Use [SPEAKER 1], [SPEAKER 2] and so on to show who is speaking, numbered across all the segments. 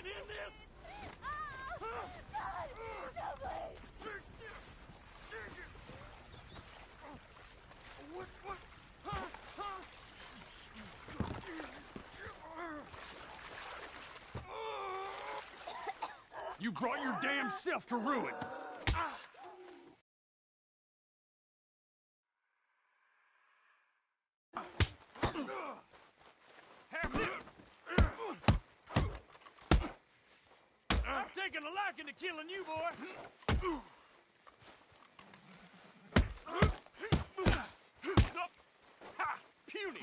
[SPEAKER 1] fucking end this?
[SPEAKER 2] God, no, please.
[SPEAKER 1] What? Huh? You brought your damn self to ruin! Have this! I'm taking a liking to killing you, boy! Ha! Puny!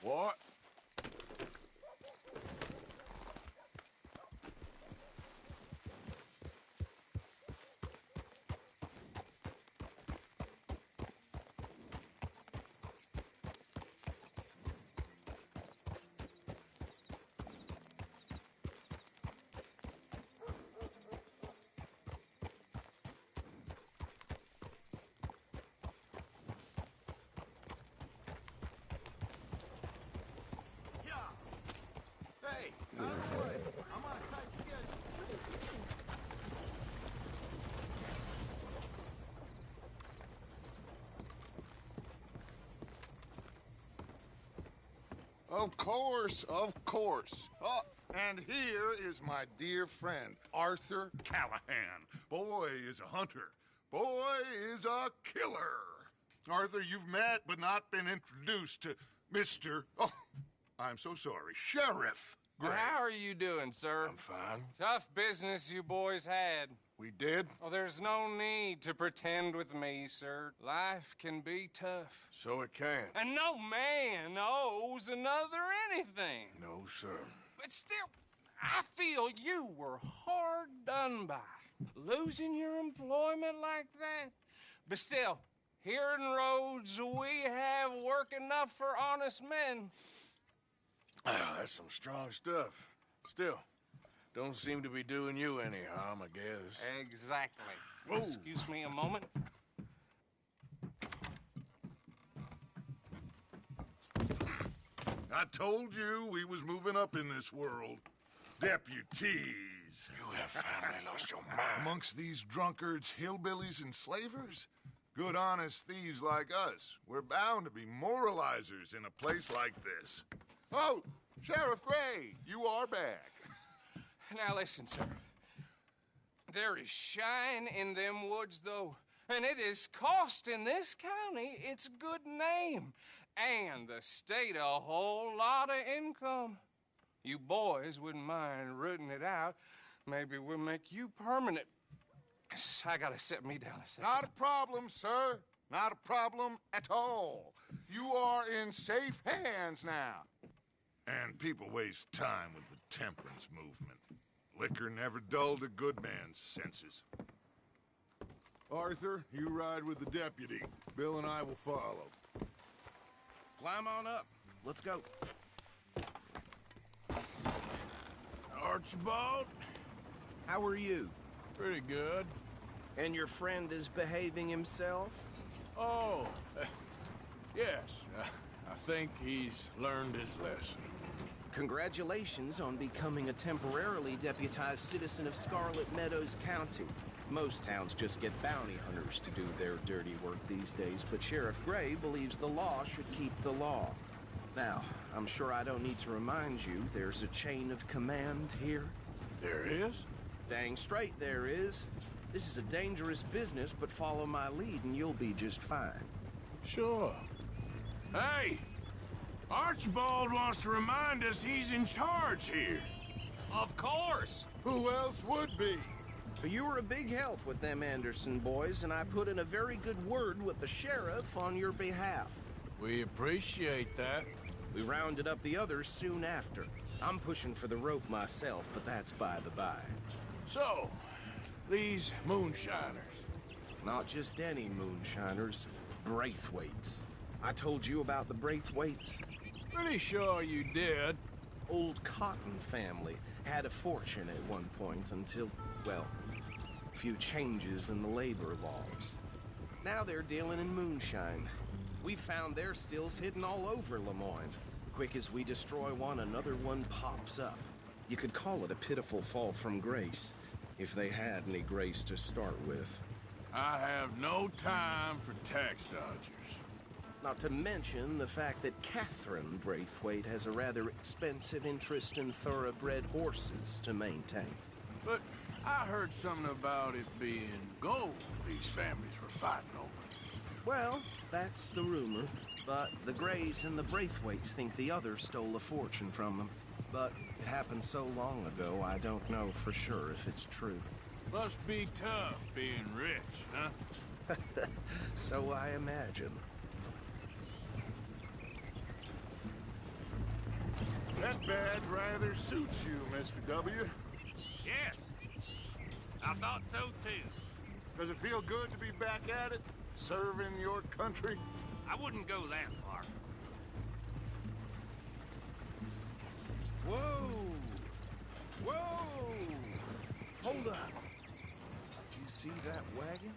[SPEAKER 3] What? Hey, I'm on a tight schedule. Of course. Oh, and here is my dear friend, Arthur Callahan. Boy is a hunter. Boy is a killer. Arthur, you've met but not been introduced to Mr. Oh, I'm so sorry, Sheriff Gray.
[SPEAKER 4] How are you doing, sir?
[SPEAKER 3] I'm fine.
[SPEAKER 4] Tough business you boys had.
[SPEAKER 3] We did?
[SPEAKER 4] Oh, there's no need to pretend with me, sir. Life can be tough.
[SPEAKER 3] So it can.
[SPEAKER 4] And no man owes another anything.
[SPEAKER 3] No, sir.
[SPEAKER 4] But still, I feel you were hard done by. Losing your employment like that. But still, here in Roud's, we have work enough for honest men.
[SPEAKER 3] That's some strong stuff. Still, don't seem to be doing you any harm, I guess.
[SPEAKER 4] Exactly.
[SPEAKER 3] Whoa.
[SPEAKER 4] Excuse me a moment.
[SPEAKER 5] I told you we was moving up in this world. Deputies.
[SPEAKER 3] You have finally lost your mind.
[SPEAKER 5] Amongst these drunkards, hillbillies, and slavers? Good, honest thieves like us. We're bound to be moralizers in a place like this. Oh, Sheriff Gray, you are back.
[SPEAKER 4] Now listen, sir. There is shine in them woods, though, and it is costing this county its good name and the state a whole lot of income. You boys wouldn't mind rooting it out. Maybe we'll make you permanent. I gotta set me down a second.
[SPEAKER 5] Not a problem, sir. Not a problem at all. You are in safe hands now. And people waste time with the temperance movement. Liquor never dulled a good man's senses. Arthur, you ride with the deputy. Bill and I will follow.
[SPEAKER 6] Climb on up. Let's go.
[SPEAKER 3] Archibald?
[SPEAKER 6] How are you?
[SPEAKER 3] Pretty good.
[SPEAKER 6] And your friend is behaving himself?
[SPEAKER 3] Oh, yes. I think he's learned his lesson.
[SPEAKER 6] Congratulations on becoming a temporarily deputized citizen of Scarlet Meadows County. Most towns just get bounty hunters to do their dirty work these days, but Sheriff Gray believes the law should keep the law. Now, I'm sure I don't need to remind you there's a chain of command here.
[SPEAKER 3] There is?
[SPEAKER 6] Dang straight there is. This is a dangerous business, but follow my lead and you'll be just fine.
[SPEAKER 3] Sure. Hey!
[SPEAKER 1] Archibald wants to remind us he's in charge here.
[SPEAKER 2] Of course.
[SPEAKER 3] Who else would be?
[SPEAKER 6] You were a big help with them Anderson boys, and I put in a very good word with the sheriff on your behalf.
[SPEAKER 1] We appreciate that.
[SPEAKER 6] We rounded up the others soon after. I'm pushing for the rope myself, but that's by the by.
[SPEAKER 1] So, these moonshiners.
[SPEAKER 6] Not just any moonshiners, Braithwaites. I told you about the Braithwaites?
[SPEAKER 1] Pretty sure you did.
[SPEAKER 6] Old Cotton family had a fortune at one point until, well, a few changes in the labor laws. Now they're dealing in moonshine. We found their stills hidden all over Lemoyne. Quick as we destroy one, another one pops up. You could call it a pitiful fall from grace, if they had any grace to start with.
[SPEAKER 1] I have no time for tax dodgers.
[SPEAKER 6] Not to mention the fact that Catherine Braithwaite has a rather expensive interest in thoroughbred horses to maintain.
[SPEAKER 1] But I heard something about it being gold these families were fighting over.
[SPEAKER 6] Well, that's the rumor. But the Greys and the Braithwaites think the others stole a fortune from them. But it happened so long ago, I don't know for sure if it's true.
[SPEAKER 1] Must be tough being rich, huh?
[SPEAKER 6] So I imagine.
[SPEAKER 3] That badge rather suits you, Mr. W.
[SPEAKER 2] Yes. I thought so too.
[SPEAKER 3] Does it feel good to be back at it? Serving your country?
[SPEAKER 2] I wouldn't go that far.
[SPEAKER 6] Whoa! Whoa! Hold up. Did you see that wagon?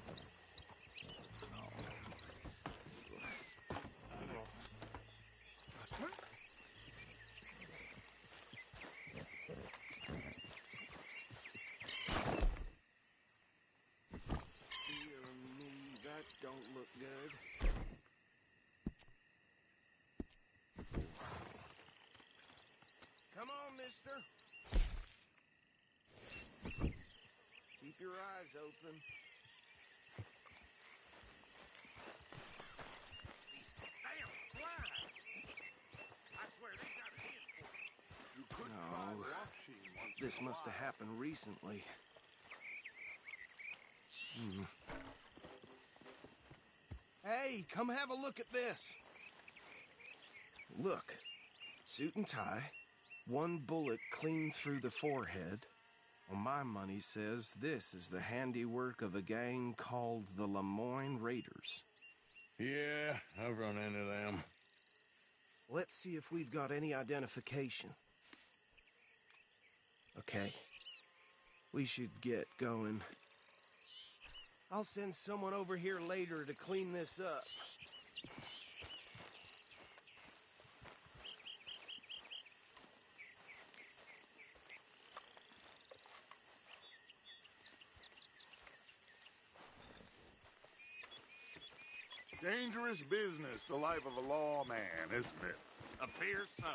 [SPEAKER 6] Dear me, that don't look good. Come on, mister. Keep your eyes open.
[SPEAKER 2] These damn flies. I swear they got a hit for me.
[SPEAKER 3] You could
[SPEAKER 6] No.
[SPEAKER 3] try washing once in
[SPEAKER 6] This
[SPEAKER 3] a
[SPEAKER 6] must have
[SPEAKER 3] while.
[SPEAKER 6] happened recently. Hey, come have a look at this. Look, suit and tie, one bullet clean through the forehead. Well, my money says this is the handiwork of a gang called the Lemoyne Raiders.
[SPEAKER 1] Yeah, I've run into them.
[SPEAKER 6] Let's see if we've got any identification. Okay. We should get going. I'll send someone over here later to clean this up.
[SPEAKER 3] Dangerous business, the life of a lawman, isn't it?
[SPEAKER 2] Appears so.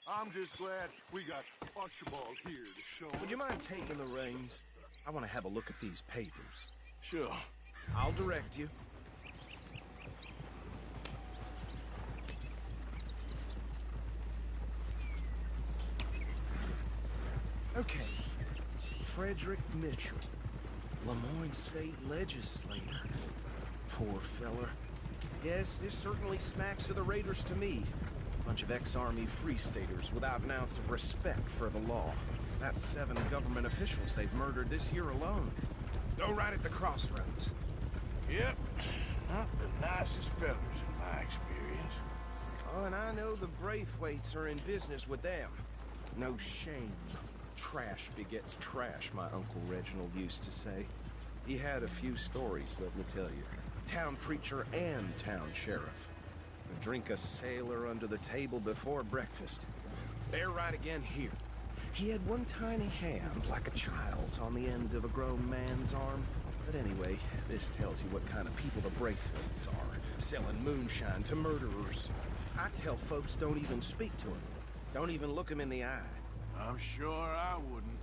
[SPEAKER 3] I'm just glad we got Archibald here to show
[SPEAKER 6] Would you mind taking the reins? I want to have a look at these papers.
[SPEAKER 1] Sure.
[SPEAKER 6] I'll direct you. Okay. Frederick Mitchell, Lemoyne State Legislator. Poor feller. Yes, this certainly smacks of the Raiders to me. Bunch of ex-Army Free Staters without an ounce of respect for the law. That's 7 government officials they've murdered this year alone. Go right at the crossroads.
[SPEAKER 1] Yep. Not the nicest fellas in my experience.
[SPEAKER 6] Oh, and I know the Braithwaites are in business with them. No shame. Trash begets trash, my Uncle Reginald used to say. He had a few stories, let me tell you. Town preacher and town sheriff. Drink a sailor under the table before breakfast. They're right again here. He had one tiny hand, like a child's, on the end of a grown man's arm. But anyway, this tells you what kind of people the Braithwaites are. Selling moonshine to murderers. I tell folks don't even speak to him. Don't even look him in the eye.
[SPEAKER 1] I'm sure I wouldn't.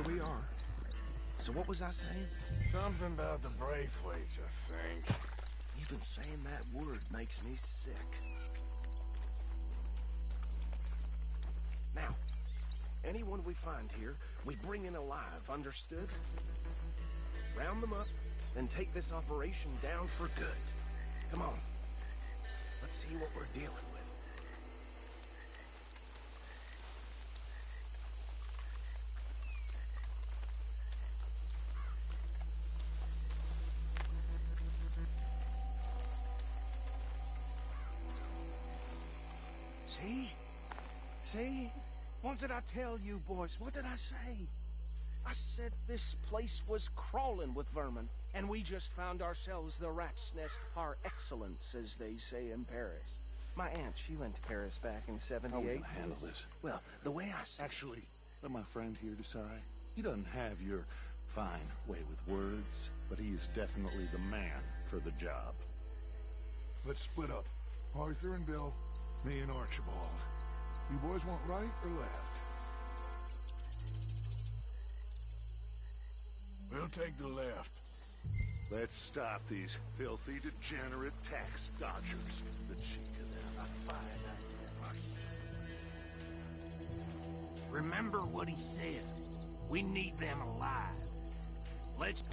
[SPEAKER 6] here we are. So what was I saying?
[SPEAKER 1] Something about the Braithwaites, I think.
[SPEAKER 6] Even saying that word makes me sick. Now, anyone we find here, we bring in alive, understood? Round them up, and take this operation down for good. Come on. Let's see what we're dealing with. See? See? What did I tell you, boys? What did I say? I said this place was crawling with vermin, and we just found ourselves the rat's nest par excellence, as they say in Paris. My aunt, she went to Paris back in '78.
[SPEAKER 3] How are we gonna handle this?
[SPEAKER 6] Well, the way I see...
[SPEAKER 3] Actually, let my friend here decide. He doesn't have your fine way with words, but he is definitely the man for the job. Let's split up. Arthur and Bill, me and Archibald. You boys want right or left?
[SPEAKER 1] We'll take the left.
[SPEAKER 3] Let's stop these filthy, degenerate tax dodgers. The cheek of them. A fine idea.
[SPEAKER 2] Remember what he said. We need them alive. Let's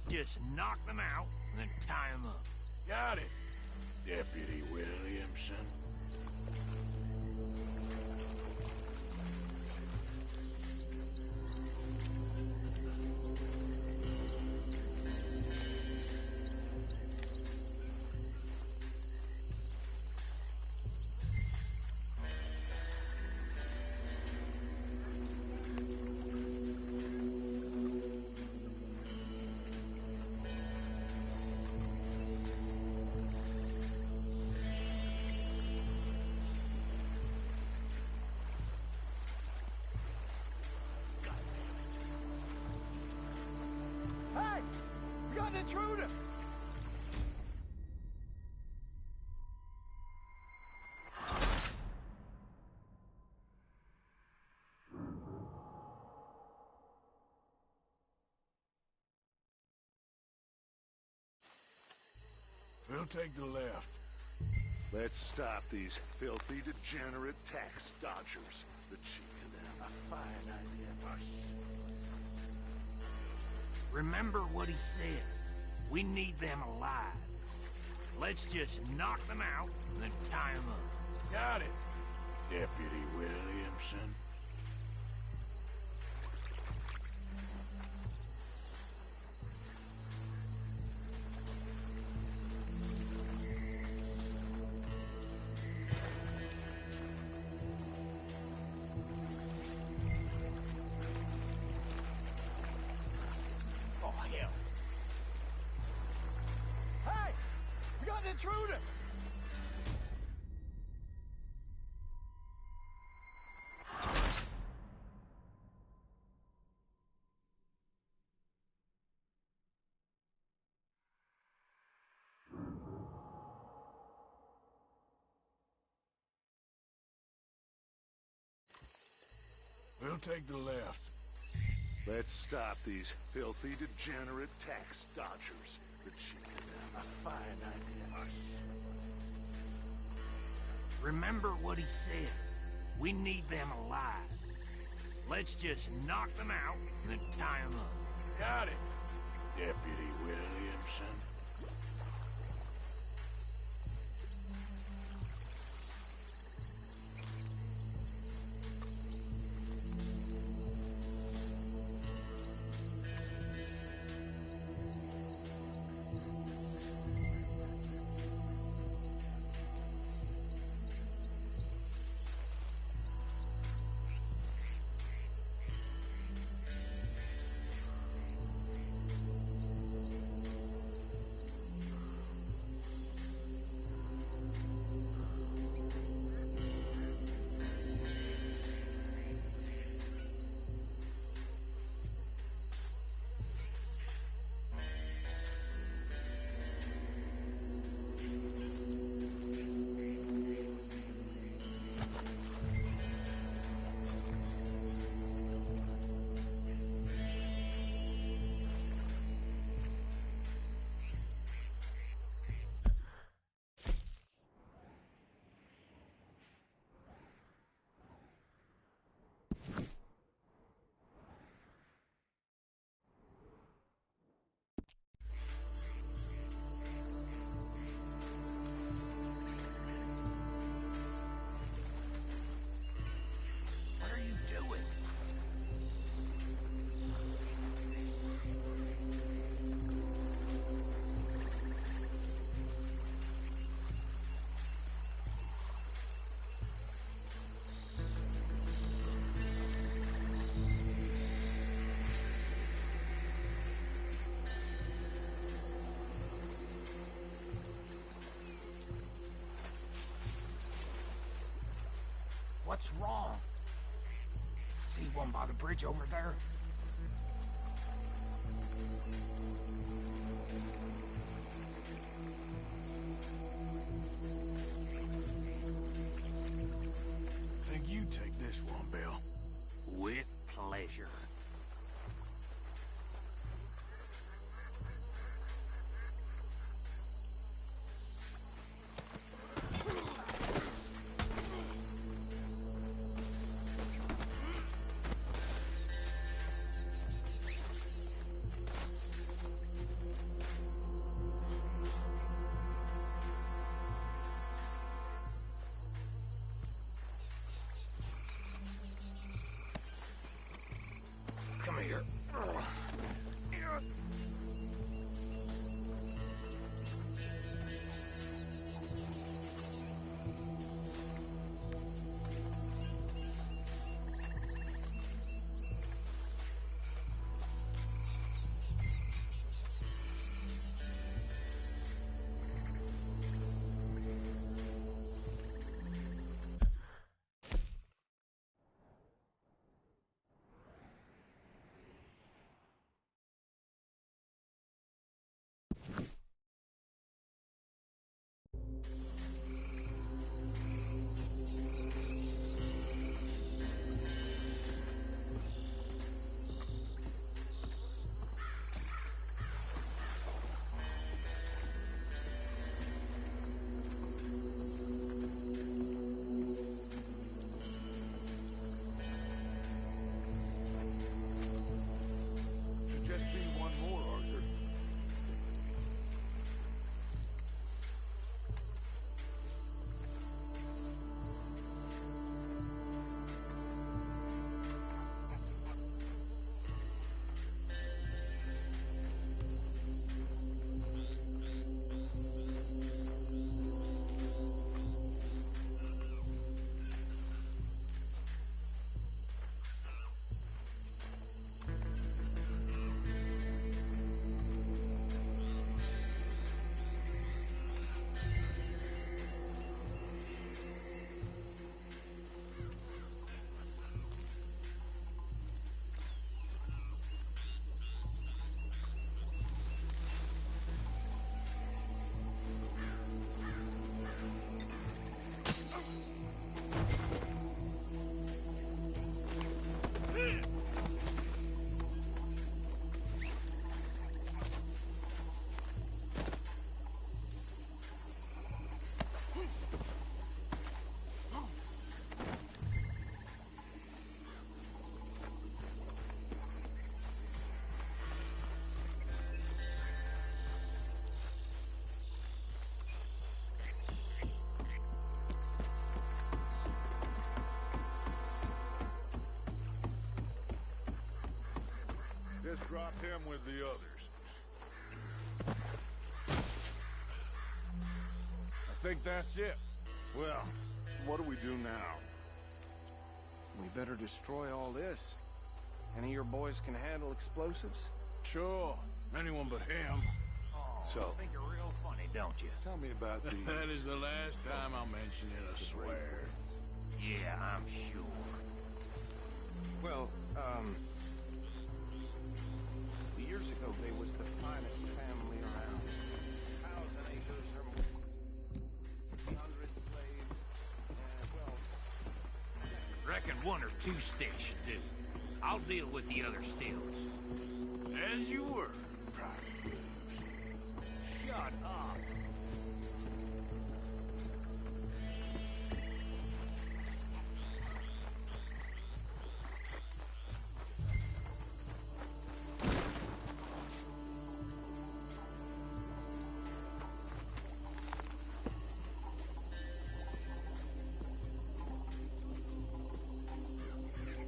[SPEAKER 2] just knock them out and then tie them up.
[SPEAKER 1] Got it, Deputy Williamson.
[SPEAKER 2] Hey! We got an intruder!
[SPEAKER 1] We'll take the left.
[SPEAKER 3] Let's stop these filthy, degenerate tax dodgers. The cheek of them. A fine idea.
[SPEAKER 2] Remember what he said. We need them alive. Let's just knock them out and then tie them up.
[SPEAKER 1] Got it, Deputy Williamson.
[SPEAKER 2] Oh, hell. Hey! We got an intruder!
[SPEAKER 1] We'll take the left.
[SPEAKER 3] Let's stop these filthy, degenerate tax dodgers. The cheek of them. A fine idea.
[SPEAKER 2] Remember what he said. We need them alive. Let's just knock them out and then tie them up.
[SPEAKER 1] Got it, Deputy Williamson.
[SPEAKER 2] What's wrong? See one by the bridge over there?
[SPEAKER 1] Think you take this one, Bill.
[SPEAKER 2] With pleasure. Come here.
[SPEAKER 1] Should just be one more, Arthur.
[SPEAKER 5] Just drop him with the others.
[SPEAKER 1] I think that's it.
[SPEAKER 5] Well, what do we do now?
[SPEAKER 6] We better destroy all this. Any of your boys can handle explosives?
[SPEAKER 1] Sure. Anyone but him.
[SPEAKER 2] Oh,
[SPEAKER 5] So-
[SPEAKER 2] you think you're real funny, don't you?
[SPEAKER 5] Tell me about these.
[SPEAKER 1] That is the last time I'll mention it, I swear.
[SPEAKER 2] Yeah, I'm sure.
[SPEAKER 6] Well, years ago, they was the finest family around. 1,000 acres or more. 300 slaves. Well,
[SPEAKER 2] Reckon one or two sticks should do. I'll deal with the other stills.
[SPEAKER 1] As you were, Private Williams.
[SPEAKER 2] Shut up.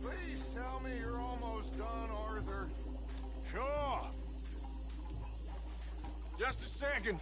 [SPEAKER 3] Please tell me you're almost done, Arthur.
[SPEAKER 1] Sure. Just a second.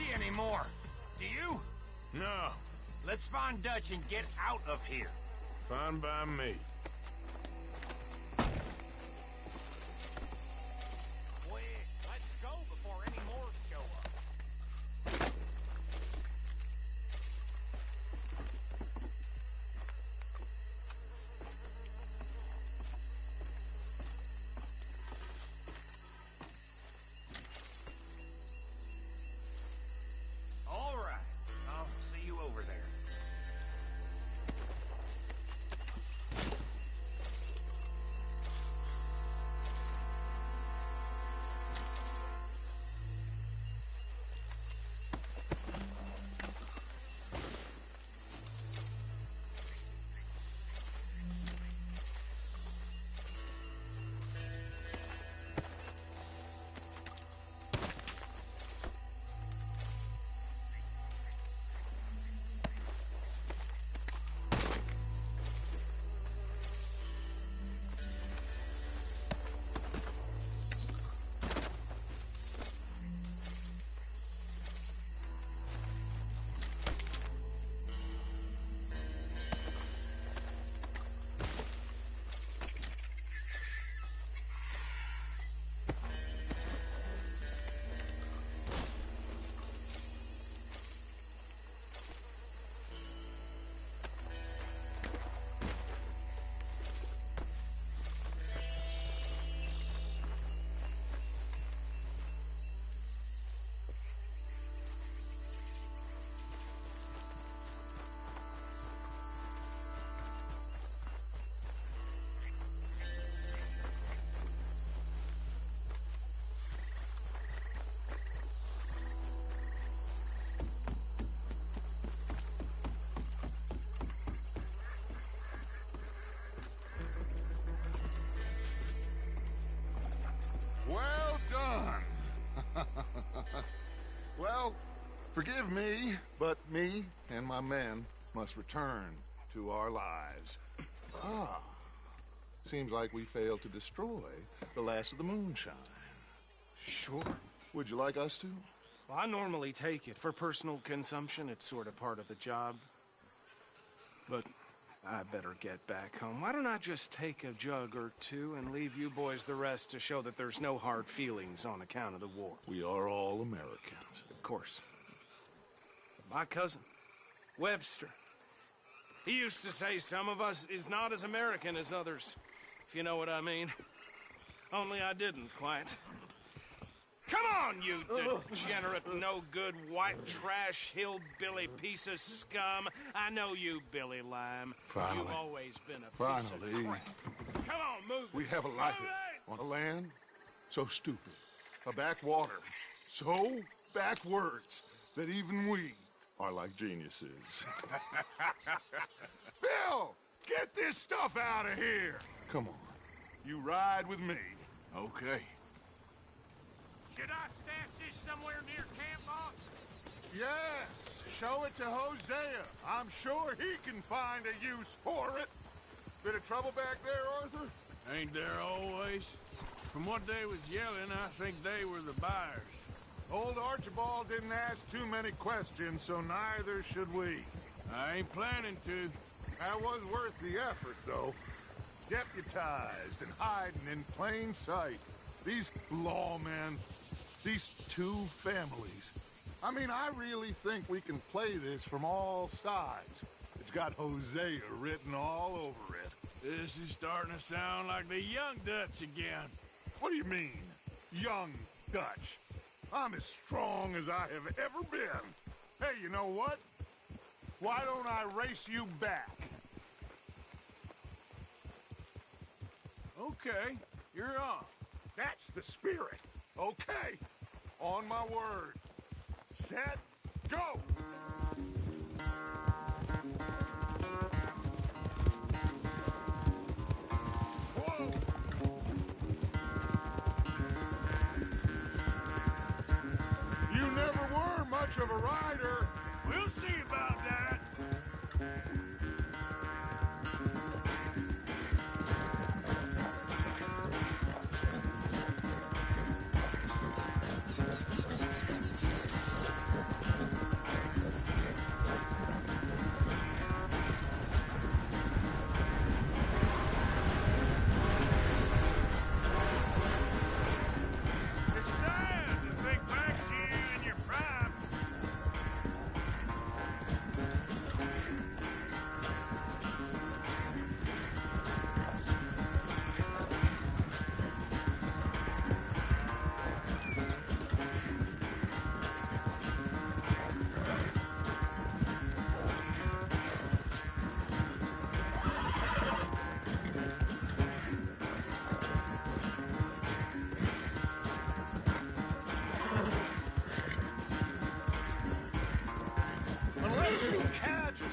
[SPEAKER 2] see any more. Do you?
[SPEAKER 1] No,
[SPEAKER 2] Let's find Dutch and get out of here.
[SPEAKER 1] fine by me.
[SPEAKER 2] Quick, let's go before any more show up. All right, I'll see you over there.
[SPEAKER 3] Well done. Well, forgive me, but me and my men must return to our lives. Seems like we failed to destroy the last of the moonshine.
[SPEAKER 6] Sure.
[SPEAKER 3] Would you like us to?
[SPEAKER 6] Well, I normally take it. For personal consumption, it's sort of part of the job. But I better get back home. Why don't I just take a jug or two and leave you boys the rest to show that there's no hard feelings on account of the war?
[SPEAKER 3] We are all Americans.
[SPEAKER 6] Of course. My cousin, Webster, he used to say some of us is not as American as others, if you know what I mean. Only I didn't quite. Come on, you degenerate, no-good, white trash, hillbilly piece of scum. I know you, Billy Lime.
[SPEAKER 3] Finally.
[SPEAKER 6] You've always been a piece of
[SPEAKER 3] Finally.
[SPEAKER 6] crap. Come on, move it.
[SPEAKER 3] We have a life
[SPEAKER 6] Move it!
[SPEAKER 3] on a land so stupid, a backwater so backwards that even we are like geniuses. Bill, get this stuff out of here. Come on, you ride with me.
[SPEAKER 1] Okay.
[SPEAKER 2] Should I stash this somewhere near camp, boss?
[SPEAKER 3] Yes, show it to Hosea. I'm sure he can find a use for it. Bit of trouble back there, Arthur?
[SPEAKER 1] Ain't there always? From what they was yelling, I think they were the buyers.
[SPEAKER 3] Old Archibald didn't ask too many questions, so neither should we.
[SPEAKER 1] I ain't planning to.
[SPEAKER 3] That was worth the effort, though. Deputized and hiding in plain sight. These lawmen, these two families. I mean, I really think we can play this from all sides. It's got Hosea written all over it.
[SPEAKER 1] This is starting to sound like the young Dutch again.
[SPEAKER 3] What do you mean, young Dutch? I'm as strong as I have ever been. Hey, you know what? Why don't I race you back?
[SPEAKER 1] Okay, you're on.
[SPEAKER 3] That's the spirit. Okay. On my word. Set, go! Whoa! You never were much of a rider.
[SPEAKER 1] We'll see about that.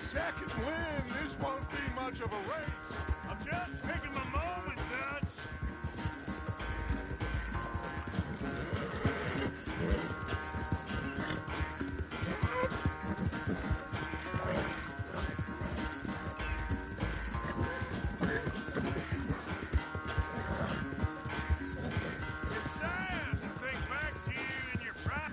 [SPEAKER 3] second wind, this won't be much of a race.
[SPEAKER 2] I'm just picking my moment, Dutch. It's sad to think back to you in your prime.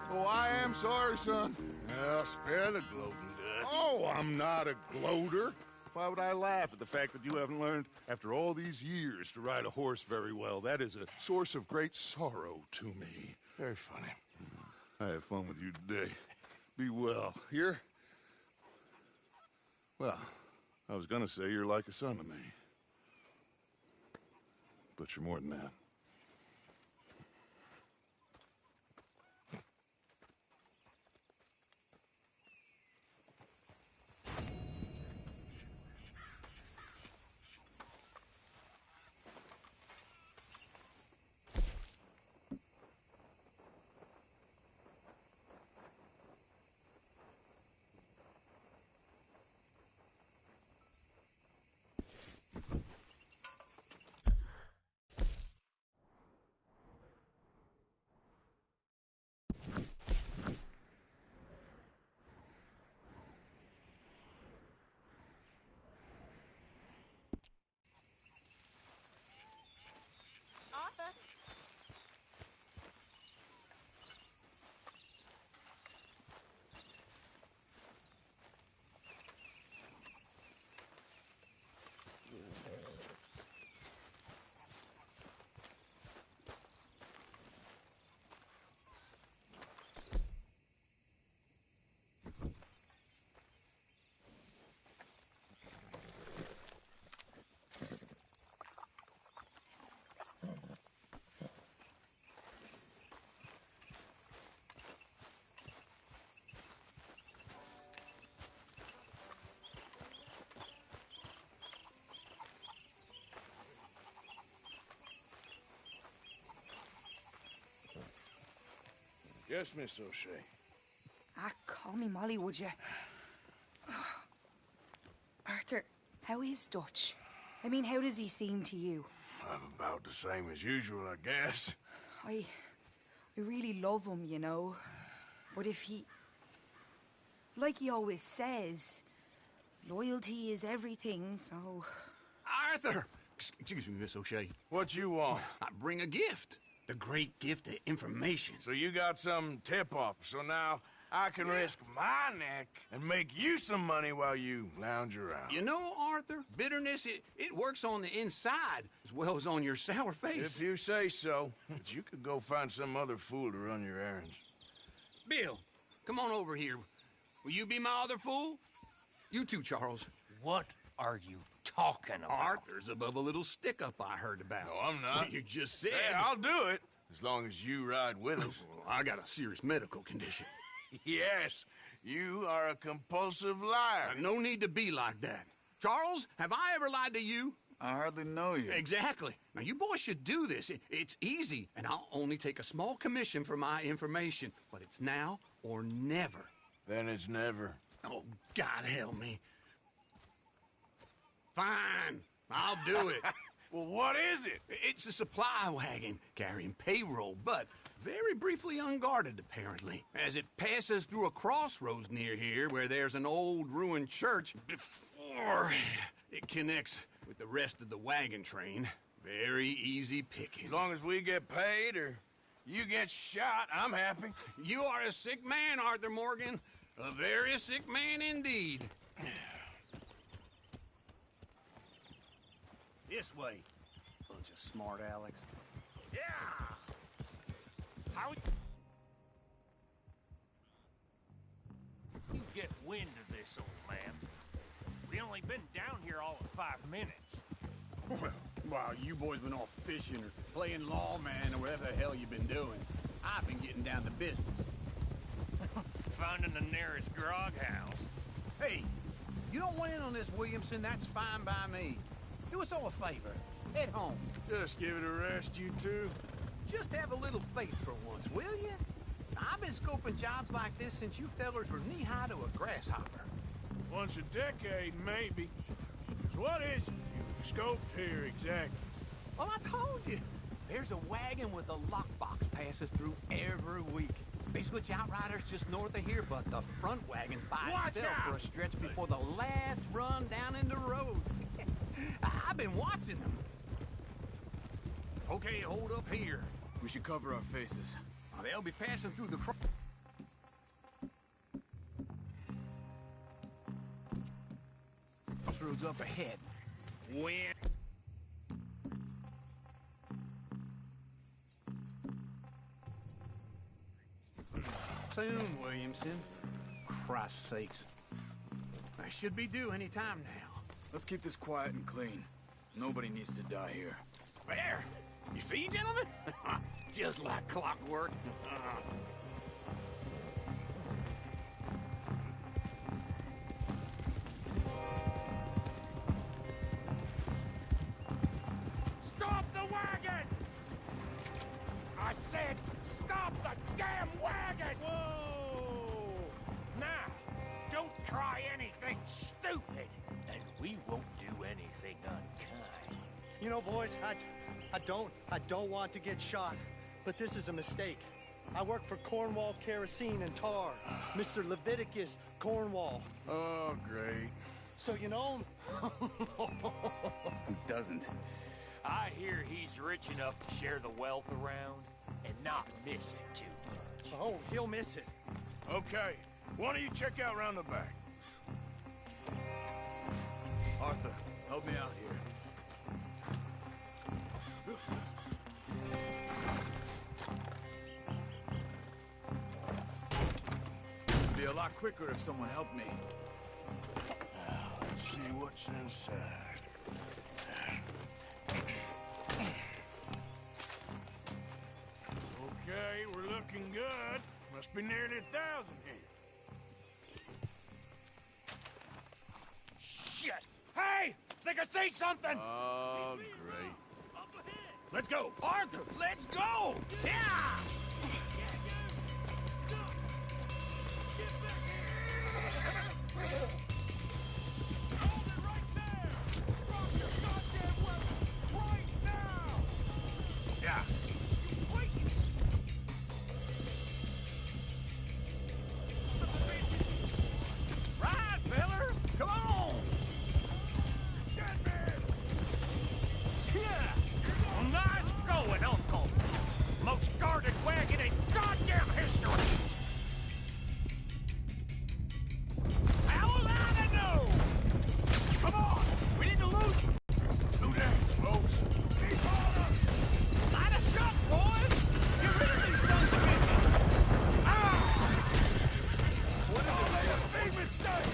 [SPEAKER 3] Oh, I am sorry, son.
[SPEAKER 1] Well, spare the gloating, Dutch.
[SPEAKER 3] Oh, I'm not a gloater. Why would I laugh at the fact that you haven't learned, after all these years, to ride a horse very well? That is a source of great sorrow to me.
[SPEAKER 1] Very funny.
[SPEAKER 3] I had fun with you today. Be well. Here? Well, I was gonna say you're like a son to me. But you're more than that.
[SPEAKER 1] Yes, Miss O'Shea.
[SPEAKER 7] Ah, call me Molly, would you? Arthur, how is Dutch? I mean, how does he seem to you?
[SPEAKER 1] I'm about the same as usual, I guess.
[SPEAKER 7] I really love him, you know. But if he... Like he always says, loyalty is everything, so...
[SPEAKER 8] Arthur! Excuse me, Miss O'Shea.
[SPEAKER 1] What you want?
[SPEAKER 8] I bring a gift. The great gift of information.
[SPEAKER 1] So you got some tip-off, so now I can risk my neck and make you some money while you lounge around.
[SPEAKER 8] You know, Arthur, bitterness, it works on the inside as well as on your sour face.
[SPEAKER 1] If you say so. But you could go find some other fool to run your errands.
[SPEAKER 8] Bill, come on over here. Will you be my other fool? You too, Charles.
[SPEAKER 2] What are you talking about?
[SPEAKER 8] Arthur's above a little stick-up I heard about.
[SPEAKER 1] No, I'm not.
[SPEAKER 8] You just said...
[SPEAKER 1] Hey, I'll do it, as long as you ride with us.
[SPEAKER 8] Well, I got a serious medical condition.
[SPEAKER 1] Yes, you are a compulsive liar.
[SPEAKER 8] No need to be like that. Charles, have I ever lied to you?
[SPEAKER 9] I hardly know you.
[SPEAKER 8] Exactly. Now, you boys should do this. It's easy, and I'll only take a small commission for my information. But it's now or never.
[SPEAKER 1] Then it's never.
[SPEAKER 8] Oh, God help me. Fine. I'll do it.
[SPEAKER 1] Well, what is it?
[SPEAKER 8] It's a supply wagon carrying payroll, but very briefly unguarded, apparently. As it passes through a crossroads near here where there's an old ruined church before it connects with the rest of the wagon train. Very easy picking.
[SPEAKER 1] As long as we get paid, or You get shot, I'm happy.
[SPEAKER 8] You are a sick man, Arthur Morgan. A very sick man indeed.
[SPEAKER 9] This way. Bunch of smart Alex.
[SPEAKER 2] Yeah! How you get wind of this, old man? We only been down here all of 5 minutes.
[SPEAKER 9] Well, while you boys been off fishing or playing lawman or whatever the hell you've been doing, I've been getting down to business.
[SPEAKER 2] Finding the nearest grog house.
[SPEAKER 9] Hey, you don't want in on this, Williamson, that's fine by me. Do us all a favor. Head home.
[SPEAKER 1] Just give it a rest, you two.
[SPEAKER 9] Just have a little faith for once, will you? I've been scoping jobs like this since you fellers were knee-high to a grasshopper.
[SPEAKER 1] Once a decade, maybe. So what is it you've scoped here exactly?
[SPEAKER 9] Well, I told you. There's a wagon with a lockbox passes through every week. They switch outriders just north of here, but the front wagon's by itself for a stretch before the last run down into Roads. I've been watching them. Okay, hold up here.
[SPEAKER 10] We should cover our faces.
[SPEAKER 9] They'll be passing through the crossroads up ahead.
[SPEAKER 2] When?
[SPEAKER 9] Soon, Williamson. Christ's sakes. I should be due any time now.
[SPEAKER 10] Let's keep this quiet and clean. Nobody needs to die here.
[SPEAKER 9] There! You see, gentlemen? Just like clockwork.
[SPEAKER 2] Stop the wagon! I said, stop the damn wagon! Whoa! Now, don't try anything stupid, and we won't do anything unkind.
[SPEAKER 11] You know, boys, I don't want to get shot, but this is a mistake. I work for Cornwall Kerosene and Tar, Mr. Leviticus Cornwall.
[SPEAKER 1] Oh, great.
[SPEAKER 11] So you know him?
[SPEAKER 10] Who doesn't?
[SPEAKER 2] I hear he's rich enough to share the wealth around and not miss it too much.
[SPEAKER 11] Oh, he'll miss it.
[SPEAKER 1] Okay, why don't you check out round the back?
[SPEAKER 10] Arthur, help me out here. It'd be a lot quicker if someone helped me.
[SPEAKER 1] Let's see what's inside. Okay, we're looking good. Must be nearly 1,000 here.
[SPEAKER 2] Shit! Hey! Think I see something!
[SPEAKER 1] Oh, great.
[SPEAKER 9] Let's go! Arthur, let's go! Yeah!
[SPEAKER 1] Yeah.
[SPEAKER 9] Right, fellers! Come on!
[SPEAKER 2] Yeah! Nice going, Uncle! Most guarded wagon in goddamn history! How will I know? Come on! We need to lose!
[SPEAKER 1] Who that, folks?
[SPEAKER 2] Keep on up!
[SPEAKER 9] Light us up, boys! Get rid of these sons of bitches!
[SPEAKER 2] Ah! What is it? Made a big mistake!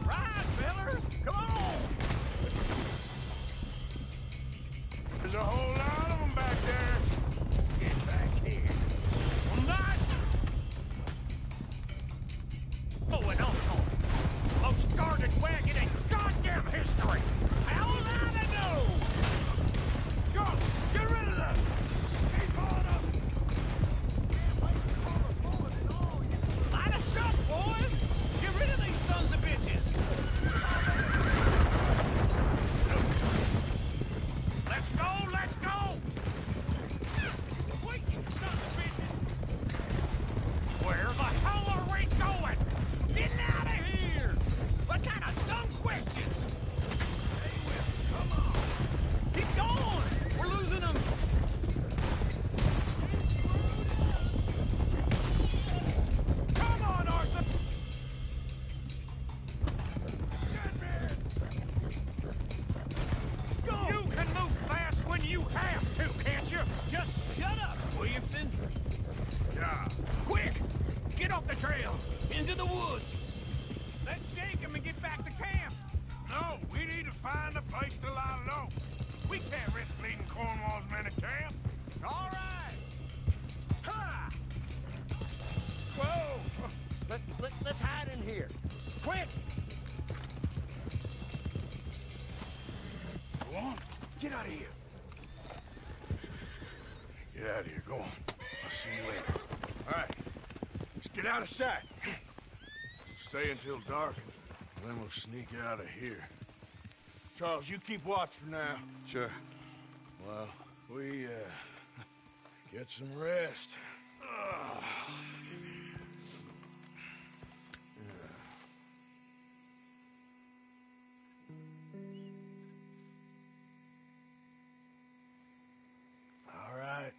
[SPEAKER 9] Right, fellers! Come on!
[SPEAKER 1] There's a whole lot of them back there.
[SPEAKER 2] Get back here. Nice! Going on, Most guarded wagon in goddamn history! How
[SPEAKER 1] We need to find a place to lie low. We can't risk leading Cornwall's men to camp.
[SPEAKER 2] All right. Ha!
[SPEAKER 1] Whoa!
[SPEAKER 2] Let's hide in here. Quick!
[SPEAKER 1] Go on.
[SPEAKER 2] Get out of here.
[SPEAKER 1] Get out of here. Go on. I'll see you later. All right. Let's get out of sight. Stay until dark, and then we'll sneak out of here. Charles, you keep watch for now.
[SPEAKER 10] Sure.
[SPEAKER 1] Well, we, get some rest. All right.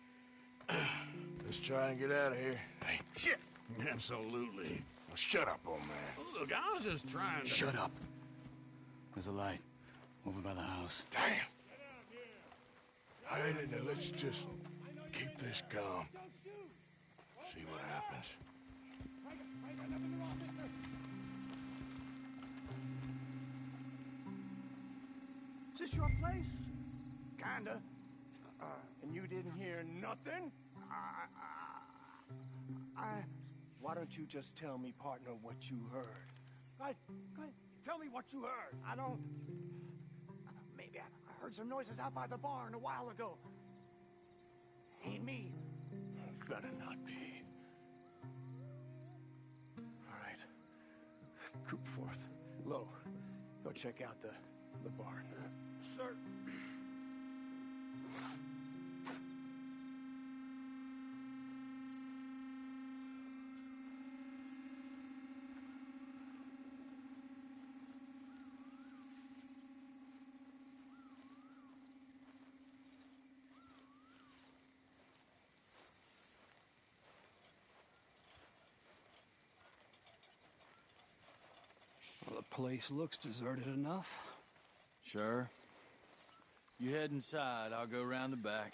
[SPEAKER 1] Let's try and get out of here. Hey, shit!
[SPEAKER 8] Absolutely.
[SPEAKER 1] Well, shut up, old man.
[SPEAKER 8] Look, I was just trying to...
[SPEAKER 10] Shut up. There's a light over by the house.
[SPEAKER 1] Damn! All right, now let's just keep this calm. See what happens.
[SPEAKER 2] Is this your place? Kinda. And you didn't hear nothing? Why don't you just tell me, partner, what you heard? Go ahead. Tell me what you heard. I don't... Maybe I heard some noises out by the barn a while ago. Ain't me. Better not be. All right. Coop forth. Low. Go check out the barn. Sir.
[SPEAKER 12] Well, the place looks deserted enough.
[SPEAKER 10] Sure. You head inside. I'll go around the back.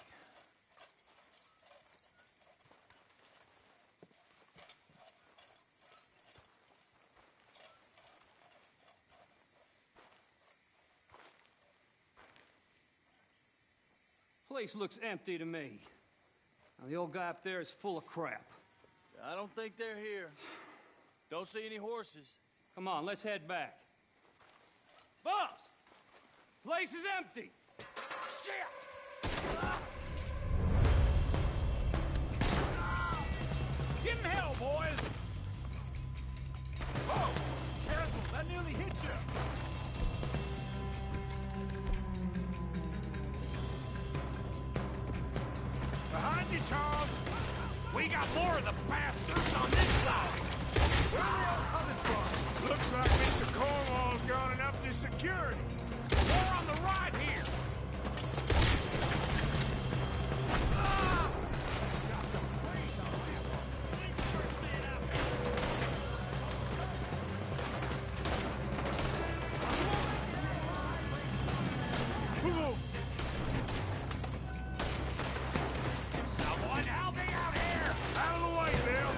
[SPEAKER 12] Place looks empty to me. Now, the old guy up there is full of crap.
[SPEAKER 10] I don't think they're here. Don't see any horses.
[SPEAKER 12] Come on, let's head back. Boss! Place is empty!
[SPEAKER 2] Shit!
[SPEAKER 9] Give him hell, boys! Whoa! Careful, that nearly hit you!
[SPEAKER 1] Behind you, Charles! We got more of the bastards on this side! Where are they all coming from? Looks like Mr. Cornwall's gone and upped his security. More on the right here! Ah! Someone help me out here! Out of the way, Bill!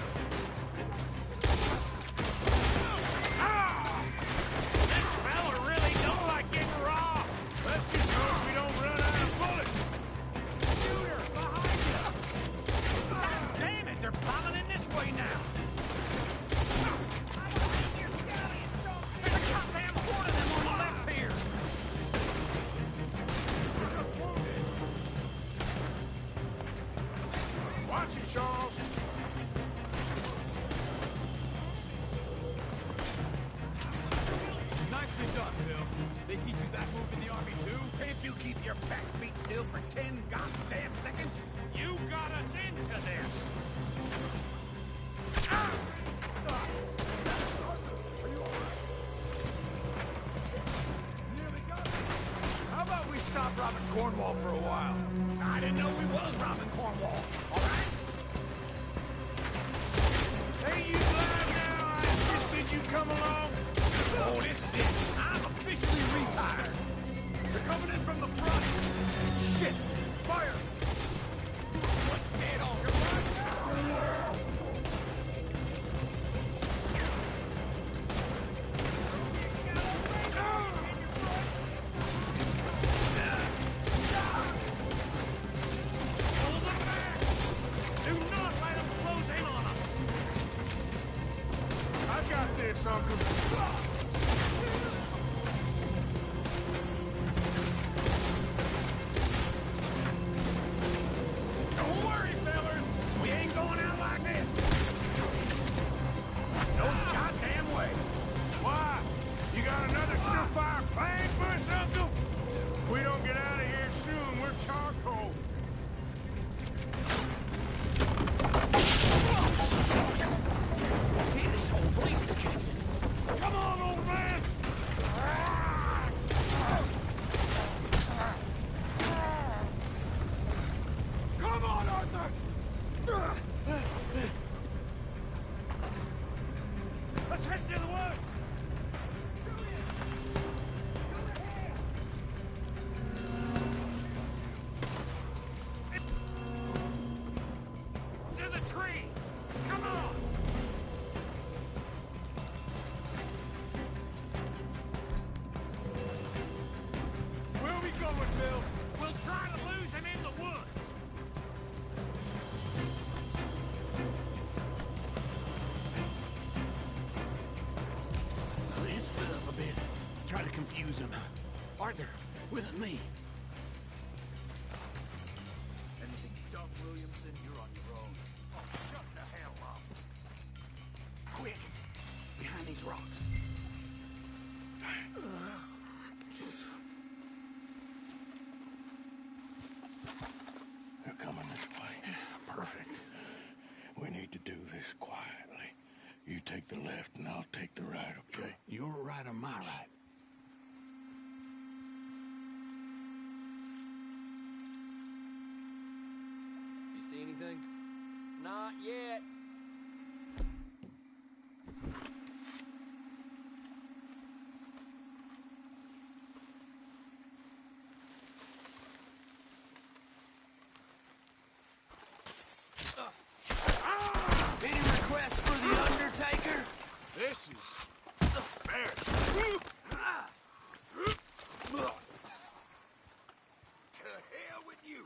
[SPEAKER 1] Ah! This fella really don't like getting raw. Let's just hope we don't run out of bullets. Shooter, behind you!
[SPEAKER 9] God damn it, they're piling in this way now! There's a goddamn horde of them on the left here!
[SPEAKER 1] Watch it, Charles.
[SPEAKER 9] Nicely done, Bill. They teach you that move in the army too?
[SPEAKER 2] Can't you keep your backbeat still for 10 goddamn seconds?
[SPEAKER 1] You got us into this.
[SPEAKER 2] How about we stop robbing Cornwall for a while? I didn't know we was robbing Cornwall. All right?
[SPEAKER 1] Ain't you glad now I insisted you come along?
[SPEAKER 2] Oh, this is it. I'm officially retired. They're coming in from the front. Shit! Fire! What, dead on your right?
[SPEAKER 1] us, Uncle. Don't worry, fellas. We ain't going out like this. No goddamn way. Why? You got another surefire plan for us, Uncle? If we don't get out of here soon, we're charcoal.
[SPEAKER 9] Hey, this whole place is catching.
[SPEAKER 1] Come on, old man! Come on, Arthur! Let's head to the woods! To the tree! Come on! Where we going, Bill? We'll try to lose him in the woods.
[SPEAKER 8] Let's split up a bit. Try to confuse him. Arthur, with me.
[SPEAKER 9] Anything Doug Williamson, you're on your own.
[SPEAKER 1] Oh, shut the hell up.
[SPEAKER 8] Quick! Behind these rocks.
[SPEAKER 13] They're coming this way.
[SPEAKER 8] Perfect.
[SPEAKER 13] We need to do this quietly. You take the left and I'll take the right, okay?
[SPEAKER 8] Your right or my right?
[SPEAKER 9] You see anything? Not yet.
[SPEAKER 8] Any requests for the Undertaker?
[SPEAKER 1] This is embarrassing.
[SPEAKER 3] To hell with you.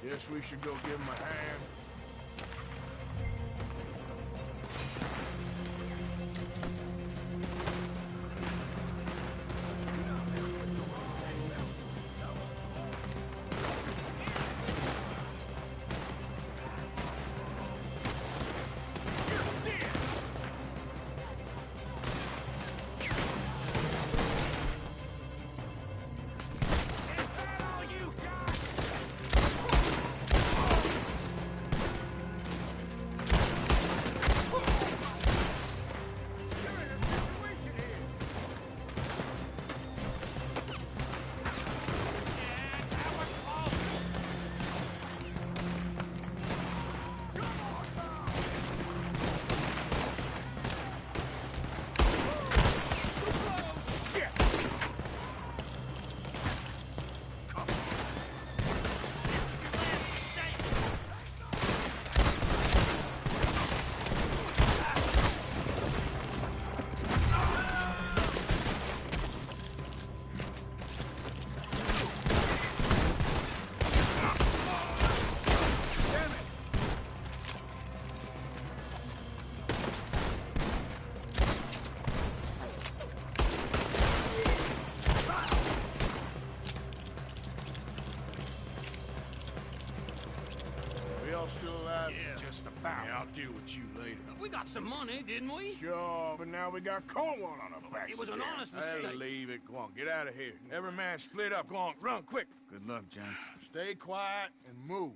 [SPEAKER 1] Guess we should go give him a hand. Still alive?
[SPEAKER 8] Yeah.
[SPEAKER 1] Just about.
[SPEAKER 8] Yeah, I'll deal with you later. We got some money, didn't we?
[SPEAKER 1] Sure, but now we got Cornwall on our backs.
[SPEAKER 8] It was an
[SPEAKER 1] again.
[SPEAKER 8] honest
[SPEAKER 1] Hey,
[SPEAKER 8] mistake.
[SPEAKER 1] leave it. Go on, get out of here. Every man split up. Go on, run quick.
[SPEAKER 10] Good luck, gents.
[SPEAKER 1] Stay quiet and move.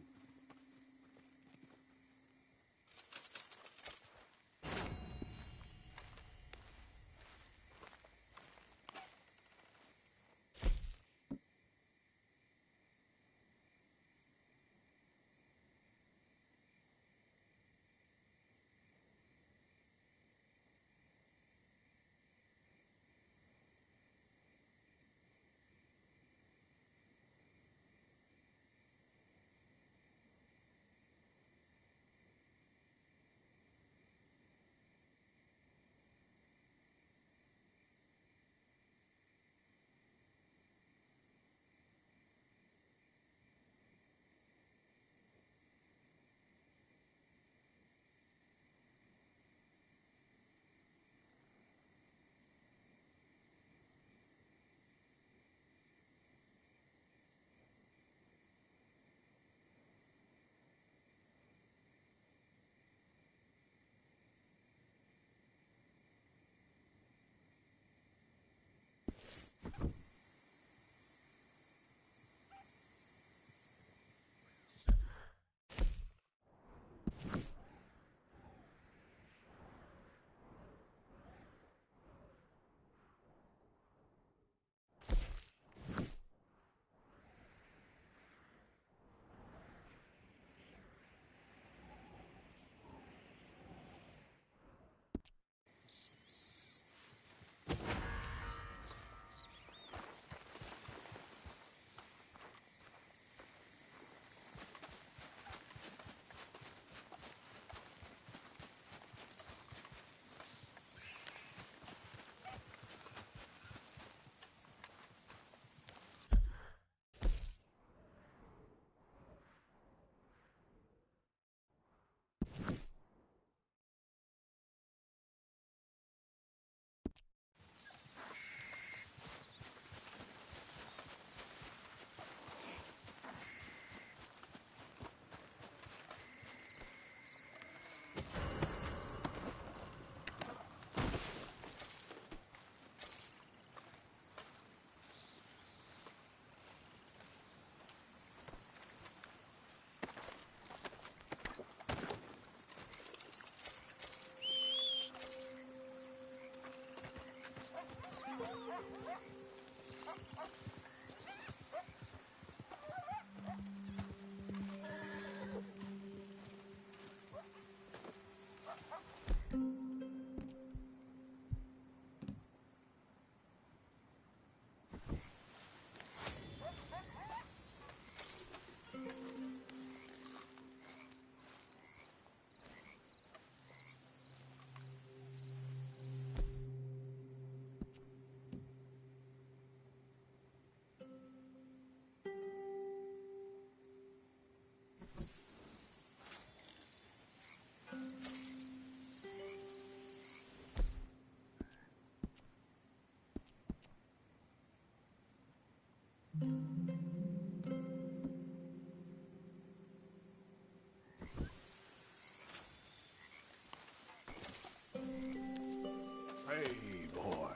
[SPEAKER 13] Hey, boy.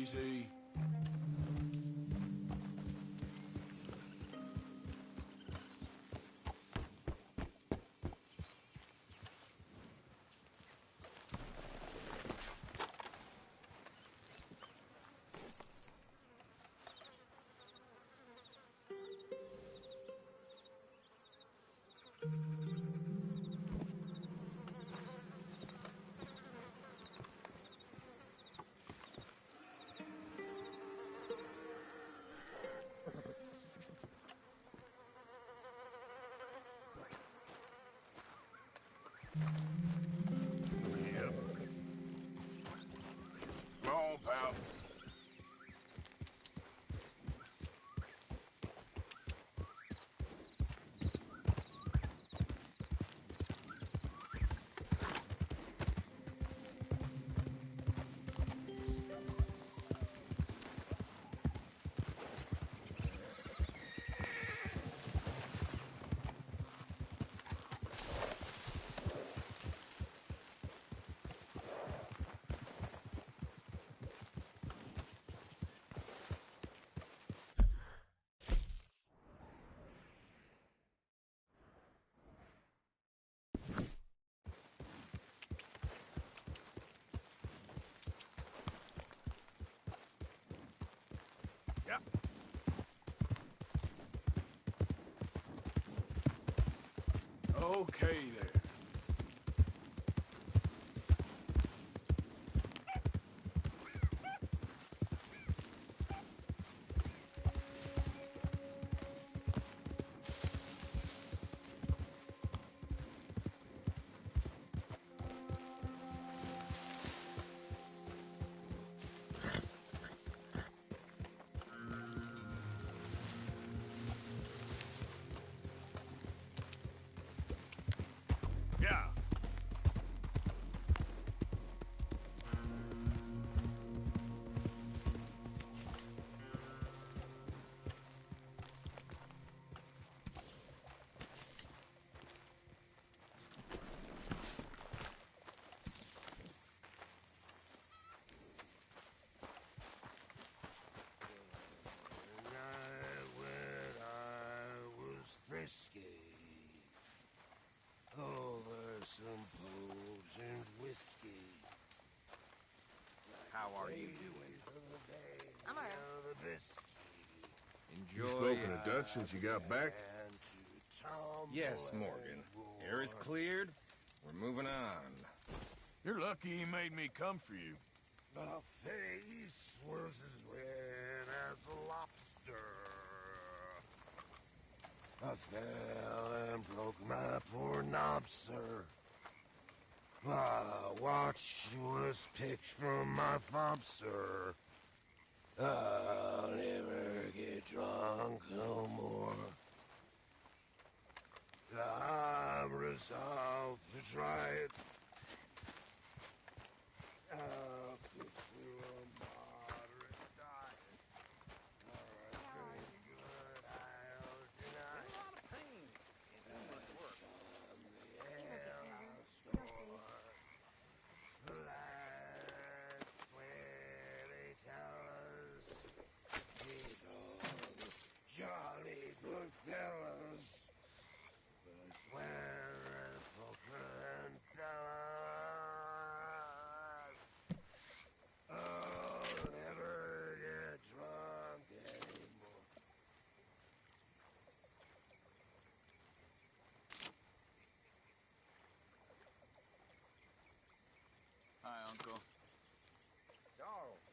[SPEAKER 13] Easy.
[SPEAKER 5] Yep. Come on, pal.
[SPEAKER 1] Okay, there. Yeah.
[SPEAKER 14] Over some poles and whiskey.
[SPEAKER 15] How are you doing?
[SPEAKER 14] I'm alright.
[SPEAKER 15] Enjoy.
[SPEAKER 3] You spoken to Dutch since you got back?
[SPEAKER 15] Yes, Morgan. Air is cleared. We're moving on.
[SPEAKER 1] You're lucky he made me come for you.
[SPEAKER 14] My face was as red as a lobster. I fell and broke my poor knob, sir. My watch was picked from my fob, sir. I'll never get drunk no more. I'm resolved to try it. I'll stick to a moderate diet. Drink good, I'll deny.
[SPEAKER 9] There's a lot of pain in too much work.
[SPEAKER 14] That's where they tell us people, jolly good fellas. But I swear at poker and fellas, I'll never get drunk anymore.
[SPEAKER 10] Hi, Uncle.
[SPEAKER 15] Charles.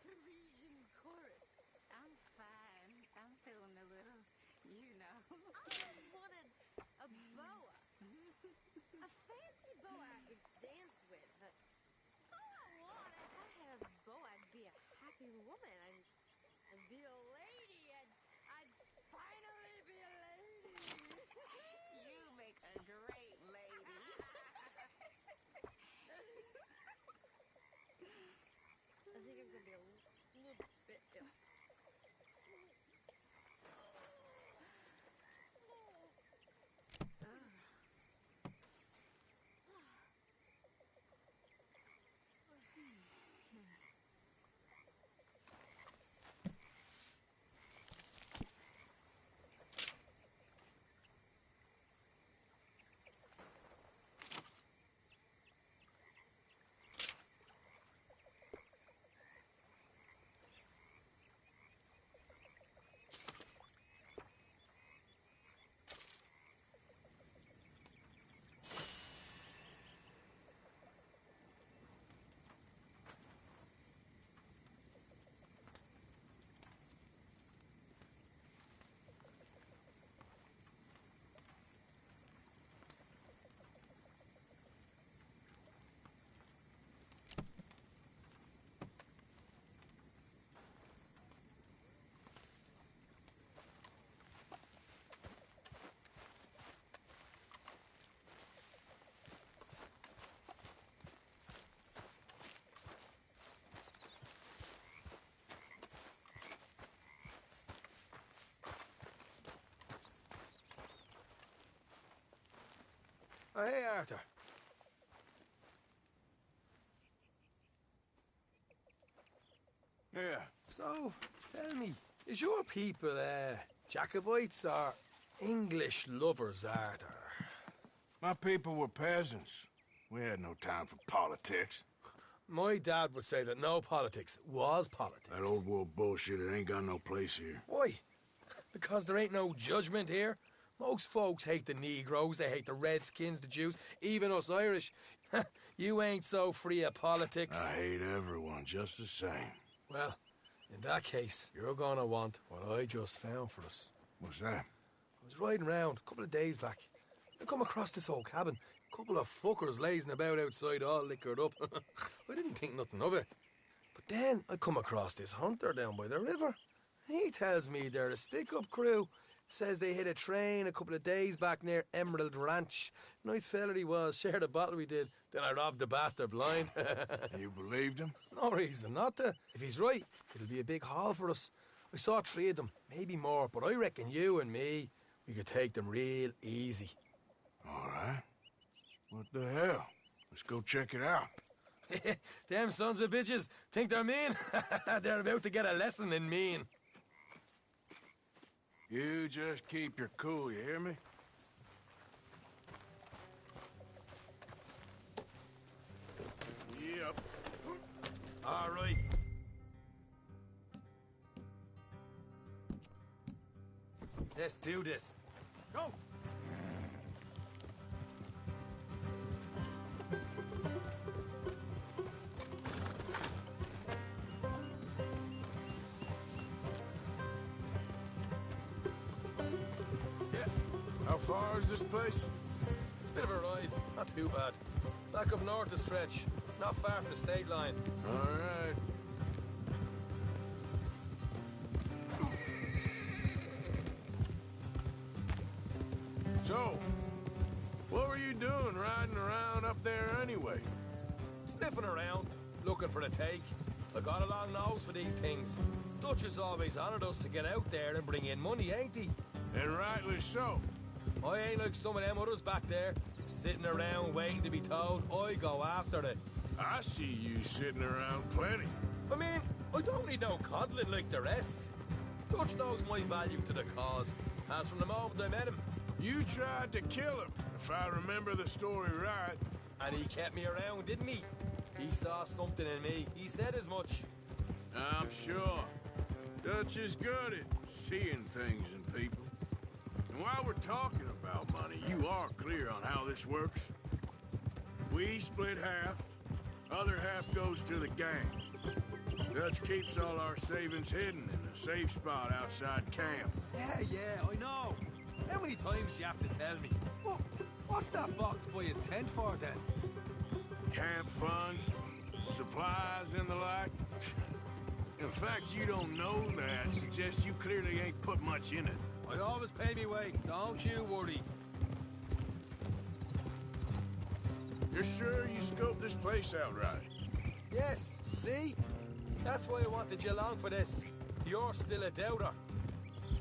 [SPEAKER 16] Parisian chorus. I'm fine. I'm feeling a little, you know.
[SPEAKER 17] I wanted a boa. A fancy boa I could dance with, but all I want, if I had a boa, I'd be a happy woman. I'd be a lady. I'd finally be a lady.
[SPEAKER 16] You make a great lady.
[SPEAKER 17] I think I'm gonna be a little bit ill.
[SPEAKER 18] Hey, Arthur. Yeah. So, tell me, is your people, Jacobites or English lovers, are there?
[SPEAKER 13] My people were peasants. We had no time for politics.
[SPEAKER 18] My dad would say that no politics was politics.
[SPEAKER 13] That old world bullshit, it ain't got no place here.
[SPEAKER 18] Why? Because there ain't no judgment here. Most folks hate the Negroes, they hate the Redskins, the Jews, even us Irish. You ain't so free of politics.
[SPEAKER 13] I hate everyone just the same.
[SPEAKER 18] Well, in that case, you're gonna want what I just found for us.
[SPEAKER 13] What's that?
[SPEAKER 18] I was riding around a couple of days back. I come across this old cabin. A couple of fuckers lazing about outside all liquored up. I didn't think nothing of it. But then I come across this hunter down by the river. He tells me they're a stick-up crew. Says they hit a train a couple of days back near Emerald Ranch. Nice fella he was, shared a bottle we did. Then I robbed the bastard blind.
[SPEAKER 13] You believed him?
[SPEAKER 18] No reason not to. If he's right, it'll be a big haul for us. I saw 3 of them, maybe more, but I reckon you and me, we could take them real easy.
[SPEAKER 13] All right. What the hell? Let's go check it out.
[SPEAKER 18] Them sons of bitches think they're mean. They're about to get a lesson in mean.
[SPEAKER 13] You just keep your cool, you hear me?
[SPEAKER 18] Yep. All right. Let's do this. Go!
[SPEAKER 13] How far is this place?
[SPEAKER 18] It's a bit of a ride, not too bad. Back up north a stretch, not far from the state line.
[SPEAKER 13] All right. So, what were you doing riding around up there anyway?
[SPEAKER 18] Sniffing around, looking for the take. I got a long nose for these things. Dutch has always honoured us to get out there and bring in money, ain't he?
[SPEAKER 13] And rightly so.
[SPEAKER 18] I ain't like some of them others back there, sitting around waiting to be told. I go after it.
[SPEAKER 13] I see you sitting around plenty.
[SPEAKER 18] I mean, I don't need no coddling like the rest. Dutch knows my value to the cause, as from the moment I met him.
[SPEAKER 13] You tried to kill him, if I remember the story right.
[SPEAKER 18] And he kept me around, didn't he? He saw something in me. He said as much.
[SPEAKER 13] I'm sure. Dutch is good at seeing things in people. And while we're talking about money, you are clear on how this works. We split half. Other half goes to the gang. Dutch keeps all our savings hidden in a safe spot outside camp.
[SPEAKER 18] Yeah, I know. How many times you have to tell me? What's that box by his tent for, then?
[SPEAKER 13] Camp funds, supplies, and the like. In fact, you don't know that suggests you clearly ain't put much in it.
[SPEAKER 18] I always pay me way, don't you worry.
[SPEAKER 13] You're sure you scoped this place out right?
[SPEAKER 18] Yes, see? That's why I wanted you along for this. You're still a doubter.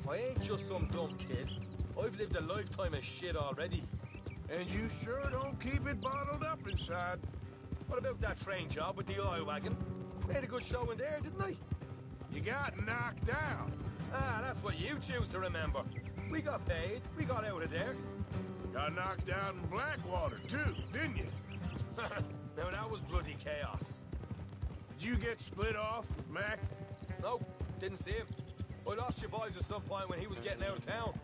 [SPEAKER 18] I ain't just some dumb kid. I've lived a lifetime of shit already.
[SPEAKER 13] And you sure don't keep it bottled up inside.
[SPEAKER 18] What about that train job with the oil wagon? Made a good show in there, didn't I?
[SPEAKER 13] You got knocked out.
[SPEAKER 18] Ah, that's what you choose to remember. We got paid. We got out of there.
[SPEAKER 13] Got knocked out in Blackwater, too, didn't you?
[SPEAKER 18] Now, that was bloody chaos.
[SPEAKER 13] Did you get split off with Mac?
[SPEAKER 18] Nope, didn't see him. I lost your boys at some point when he was getting out of town.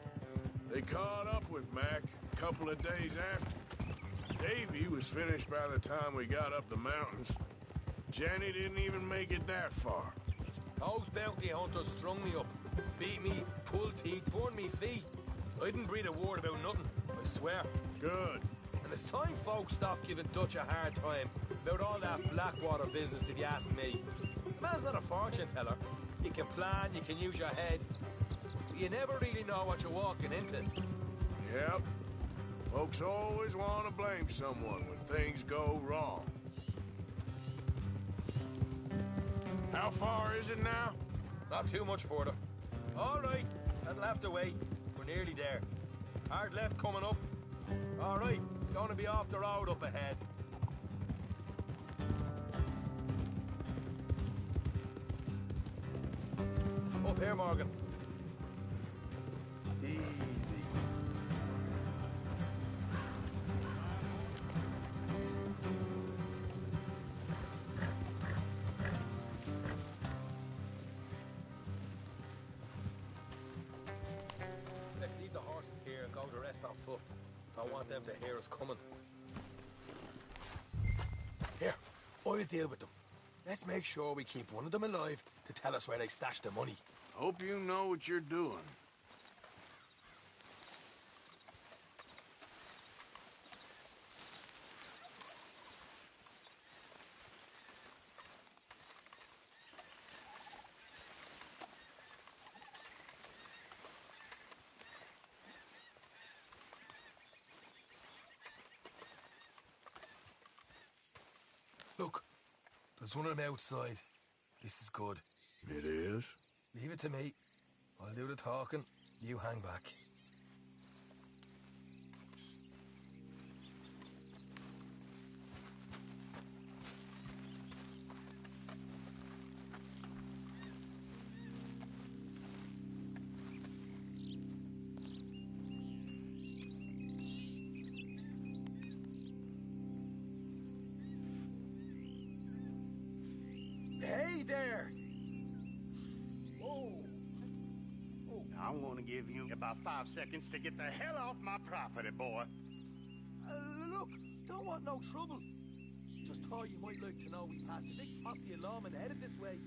[SPEAKER 13] They caught up with Mac a couple of days after. Davy was finished by the time we got up the mountains. Jenny didn't even make it that far.
[SPEAKER 18] Those bounty hunters strung me up, beat me, pulled teeth, burned me feet. I didn't breathe a word about nothing, I swear.
[SPEAKER 13] Good.
[SPEAKER 18] And it's time folks stop giving Dutch a hard time about all that Blackwater business, if you ask me. The man's not a fortune teller. You can plan, you can use your head, but you never really know what you're walking into.
[SPEAKER 13] Yep. Folks always want to blame someone when things go wrong. How far is it now?
[SPEAKER 18] Not too much further. All right, that'll have to wait. We're nearly there. Hard left coming up. All right, it's going to be off the road up ahead. up here, Morgan. Easy. Let's leave the horses here and go the rest on foot. Don't want them to hear us coming. Here, I'll deal with them. Let's make sure we keep one of them alive to tell us where they stashed the money.
[SPEAKER 13] Hope you know what you're doing.
[SPEAKER 18] Look, there's one of them outside. This is good.
[SPEAKER 13] It is?
[SPEAKER 18] Leave it to me. I'll do the talking. You hang back. Hey there!
[SPEAKER 2] I'm gonna give you about 5 seconds to get the hell off my property, boy.
[SPEAKER 18] Look, don't want no trouble. Just thought you might like to know we passed a big posse of lawmen headed this way.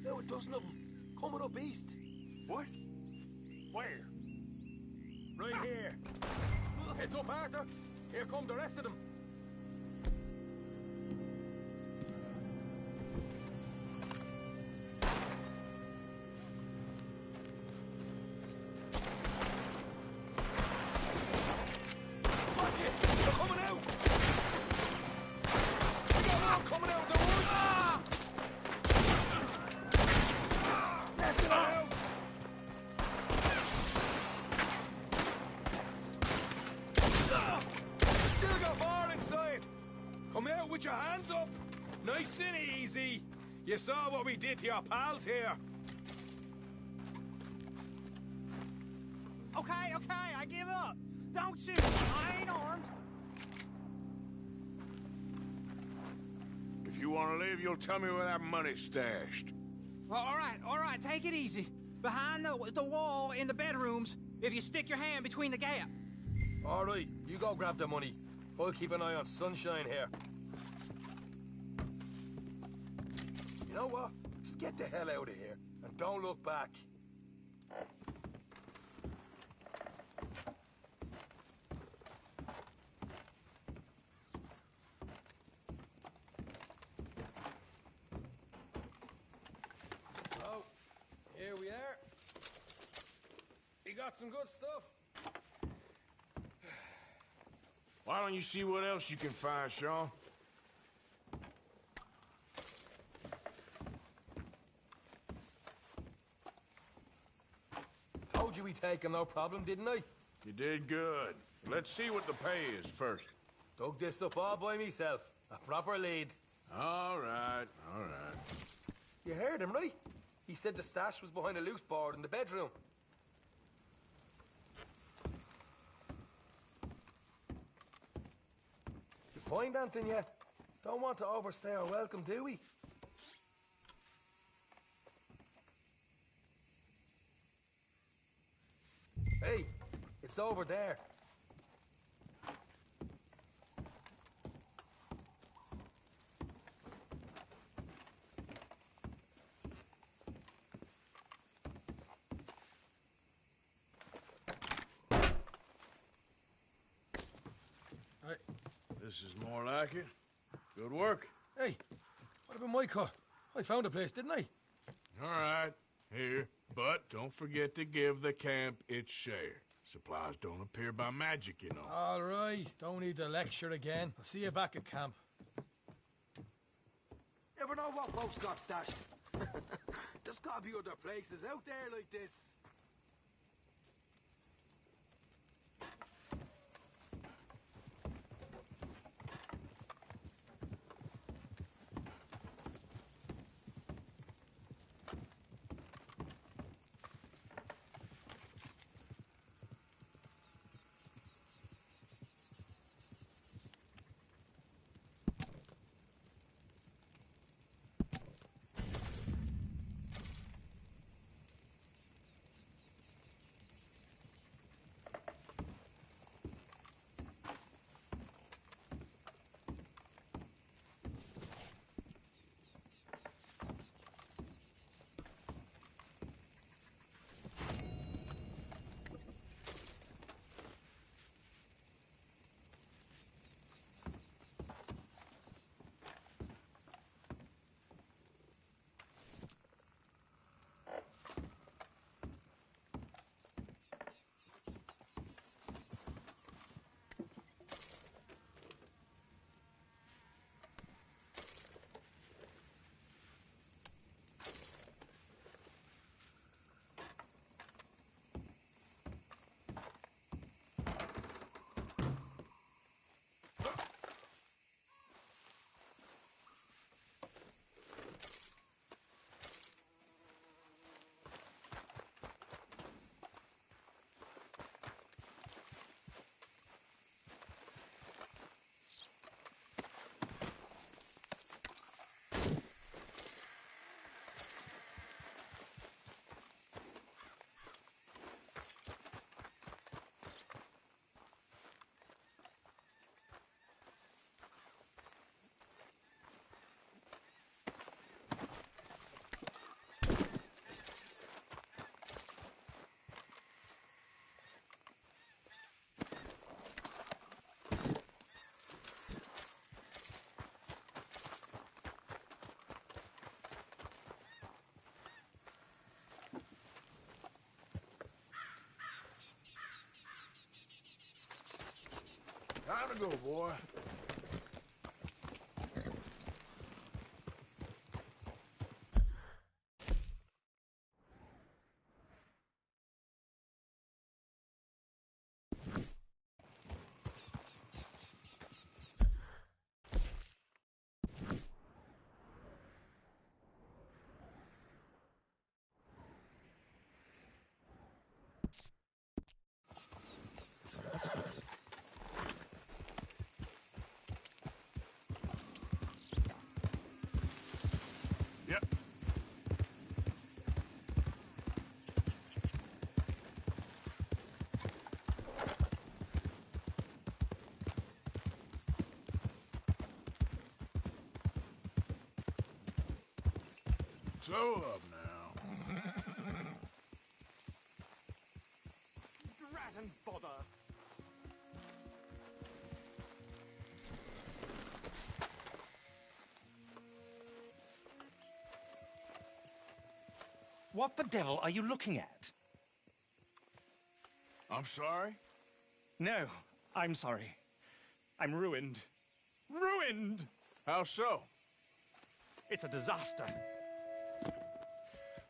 [SPEAKER 18] Now a dozen of them, coming up east.
[SPEAKER 2] What? Where?
[SPEAKER 18] Right here. Heads up, Arthur. Here come the rest of them. Put your hands up! Nice and easy. You saw what we did to your pals here.
[SPEAKER 9] Okay, I give up. Don't shoot. I ain't armed.
[SPEAKER 13] If you want to leave, you'll tell me where that money's stashed.
[SPEAKER 9] Well, all right, take it easy. Behind the wall in the bedrooms, if you stick your hand between the gap.
[SPEAKER 18] All right, you go grab the money. I'll keep an eye on Sunshine here. You know what? Just get the hell out of here and don't look back. So, here we are. We got some good stuff.
[SPEAKER 13] Why don't you see what else you can find, Sean?
[SPEAKER 18] Told you we take him, no problem, didn't I?
[SPEAKER 13] You did good. Let's see what the pay is first.
[SPEAKER 18] Dug this up all by myself. A proper lead.
[SPEAKER 13] All right.
[SPEAKER 18] You heard him, right? He said the stash was behind a loose board in the bedroom. You find anything yet? Don't want to overstay our welcome, do we? Hey, it's over there.
[SPEAKER 13] Hey, this is more like it. Good work.
[SPEAKER 18] Hey, what about my car? I found a place, didn't I?
[SPEAKER 13] All right, here. But don't forget to give the camp its share. Supplies don't appear by magic, you know.
[SPEAKER 18] All right, don't need the lecture again. I'll see you back at camp. Never know what folks got stashed. There's gotta be other places out there like this.
[SPEAKER 13] Time to go, boy. Slow up now.
[SPEAKER 2] Drat and bother.
[SPEAKER 19] What the devil are you looking at?
[SPEAKER 13] I'm sorry?
[SPEAKER 19] No, I'm sorry. I'm ruined. Ruined!
[SPEAKER 13] How so?
[SPEAKER 19] It's a disaster.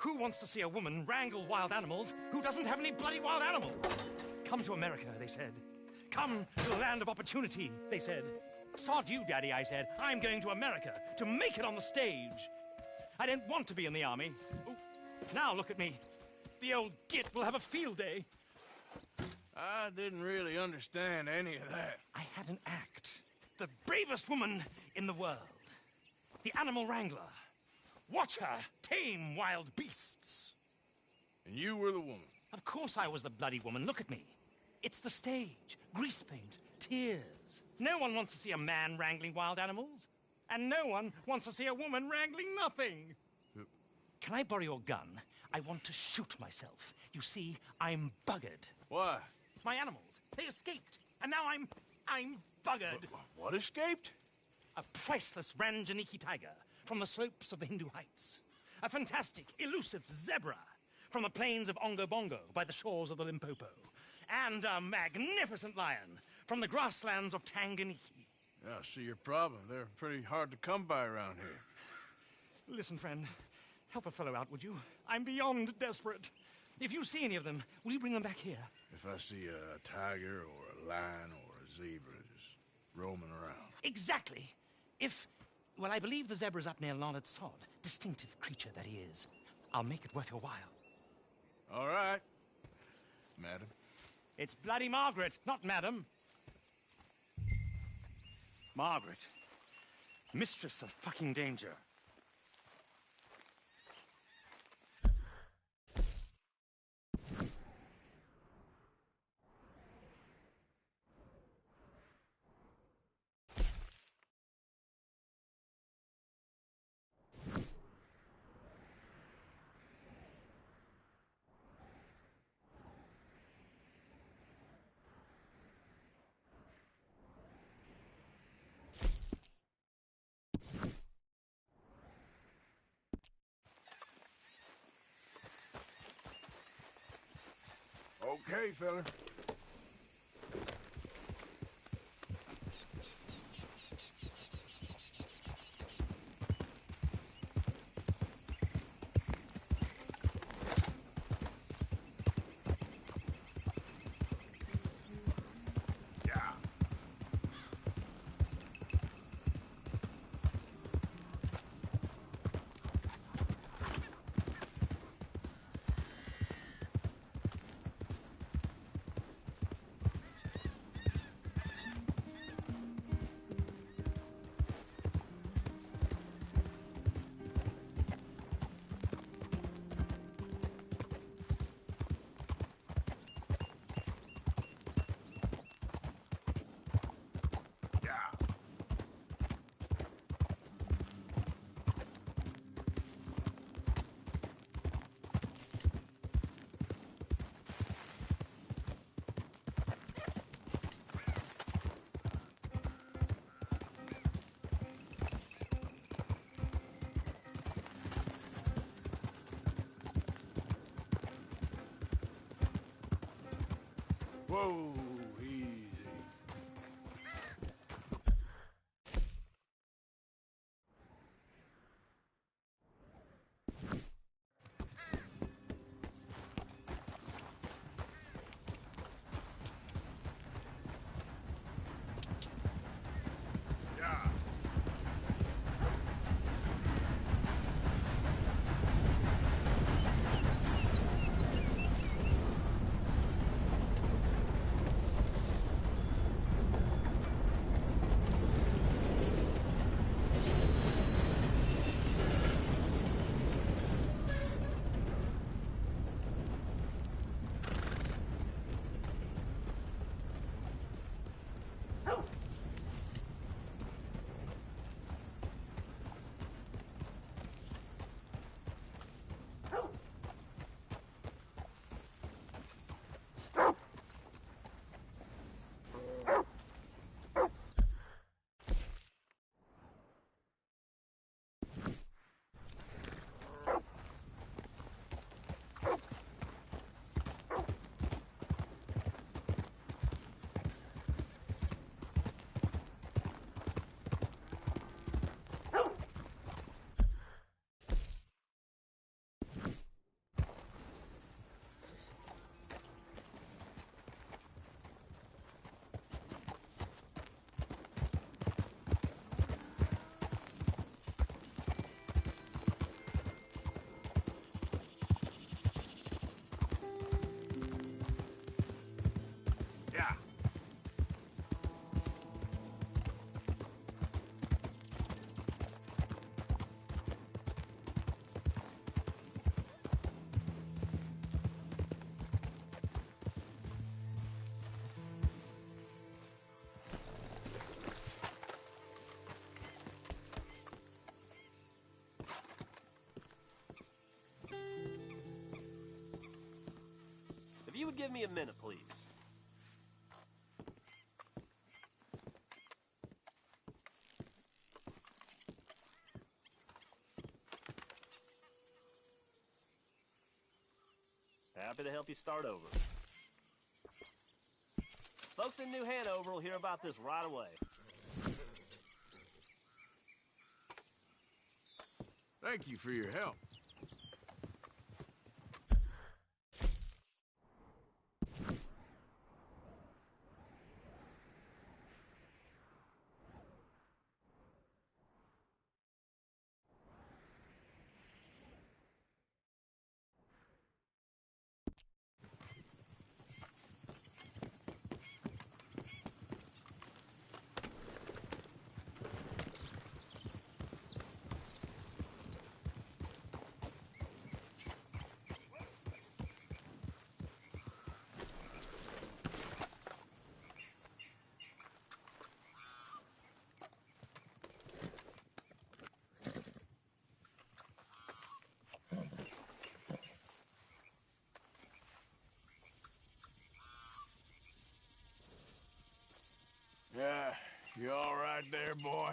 [SPEAKER 19] Who wants to see a woman wrangle wild animals who doesn't have any bloody wild animals? Come to America, they said. Come to the land of opportunity, they said. Sod you, Daddy, I said. I'm going to America to make it on the stage. I don't want to be in the army. Ooh, now look at me. The old git will have a field day.
[SPEAKER 13] I didn't really understand any of that.
[SPEAKER 19] I had an act. The bravest woman in the world. The animal wrangler. Watch her tame wild beasts.
[SPEAKER 13] And you were the woman?
[SPEAKER 19] Of course I was the bloody woman. Look at me. It's the stage. Grease paint. Tears. No one wants to see a man wrangling wild animals. And no one wants to see a woman wrangling nothing. Can I borrow your gun? I want to shoot myself. You see, I'm buggered.
[SPEAKER 13] Why?
[SPEAKER 19] My animals. They escaped. And now I'm buggered.
[SPEAKER 13] What escaped?
[SPEAKER 19] A priceless Ranjaniki tiger from the slopes of the Hindu Heights. A fantastic, elusive zebra from the plains of Ongo Bongo by the shores of the Limpopo. And a magnificent lion from the grasslands of Tanganyika.
[SPEAKER 13] Yeah, I see your problem. They're pretty hard to come by around here.
[SPEAKER 19] Listen, friend, help a fellow out, would you? I'm beyond desperate. If you see any of them, will you bring them back here?
[SPEAKER 13] If I see a tiger or a lion or a zebra just roaming around.
[SPEAKER 19] Exactly. Well, I believe the zebra's up near Leonard Sod. Distinctive creature that he is. I'll make it worth your while.
[SPEAKER 13] All right, madam.
[SPEAKER 19] It's bloody Margaret, not madam. Margaret. Mistress of fucking danger.
[SPEAKER 13] Okay, fella. Whoa, easy.
[SPEAKER 20] you would give me a minute, please. Happy to help you start over. Folks in New Hanover will hear about this right away.
[SPEAKER 13] Thank you for your help. Yeah, you all right there, boy?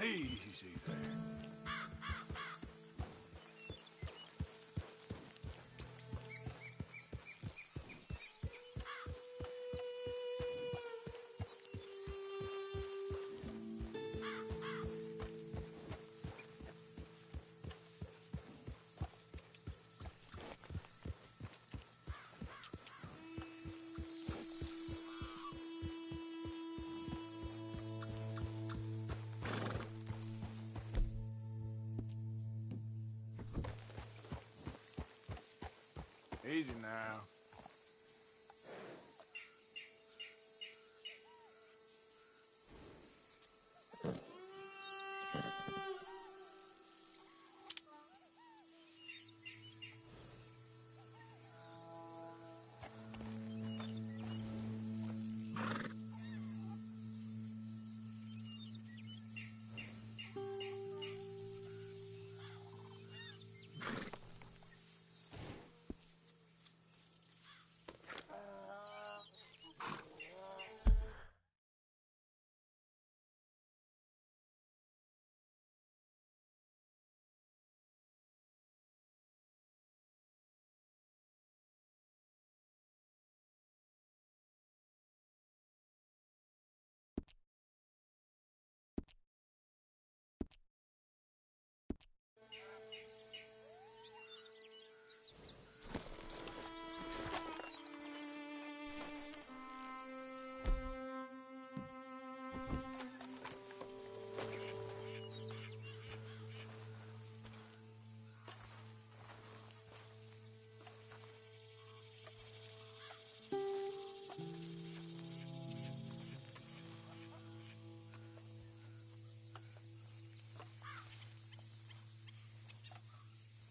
[SPEAKER 13] Easy there. Easy now.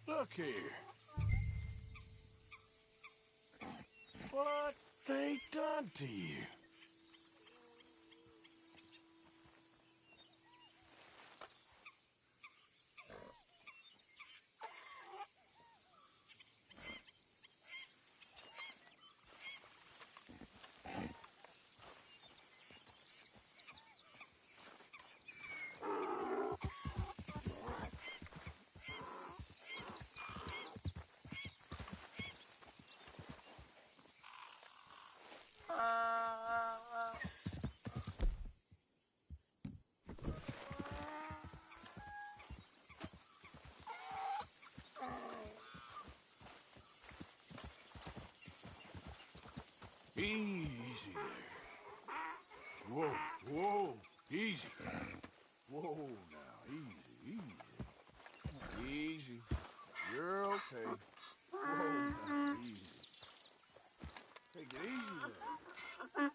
[SPEAKER 13] Look here. What they done to you? Easy there. Whoa, whoa, easy. Whoa, now, easy, easy. Easy. You're okay. Whoa, now, easy. Take it easy there.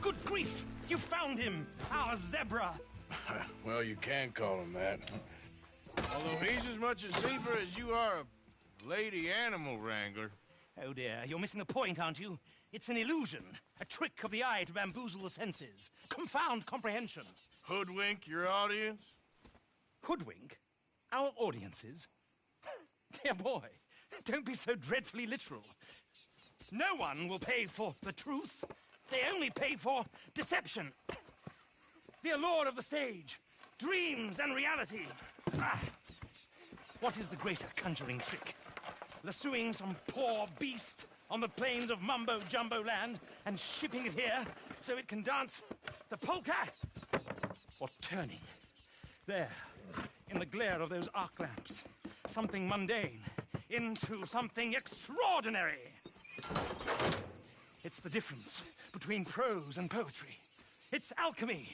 [SPEAKER 19] Good grief! You found him! Our zebra!
[SPEAKER 13] Well, you can call him that. Although he's as much a zebra as you are a lady animal wrangler.
[SPEAKER 19] Oh dear, you're missing the point, aren't you? It's an illusion, a trick of the eye to bamboozle the senses, confound comprehension.
[SPEAKER 13] Hoodwink your audience?
[SPEAKER 19] Hoodwink? Our audiences? Dear boy, don't be so dreadfully literal. No one will pay for the truth. They only pay for deception. The allure of the stage, dreams and reality. Ah. What is the greater conjuring trick? Lassoing some poor beast on the plains of mumbo-jumbo land and shipping it here so it can dance the polka? Or turning, there, in the glare of those arc lamps, something mundane into something extraordinary? It's the difference between prose and poetry. It's alchemy.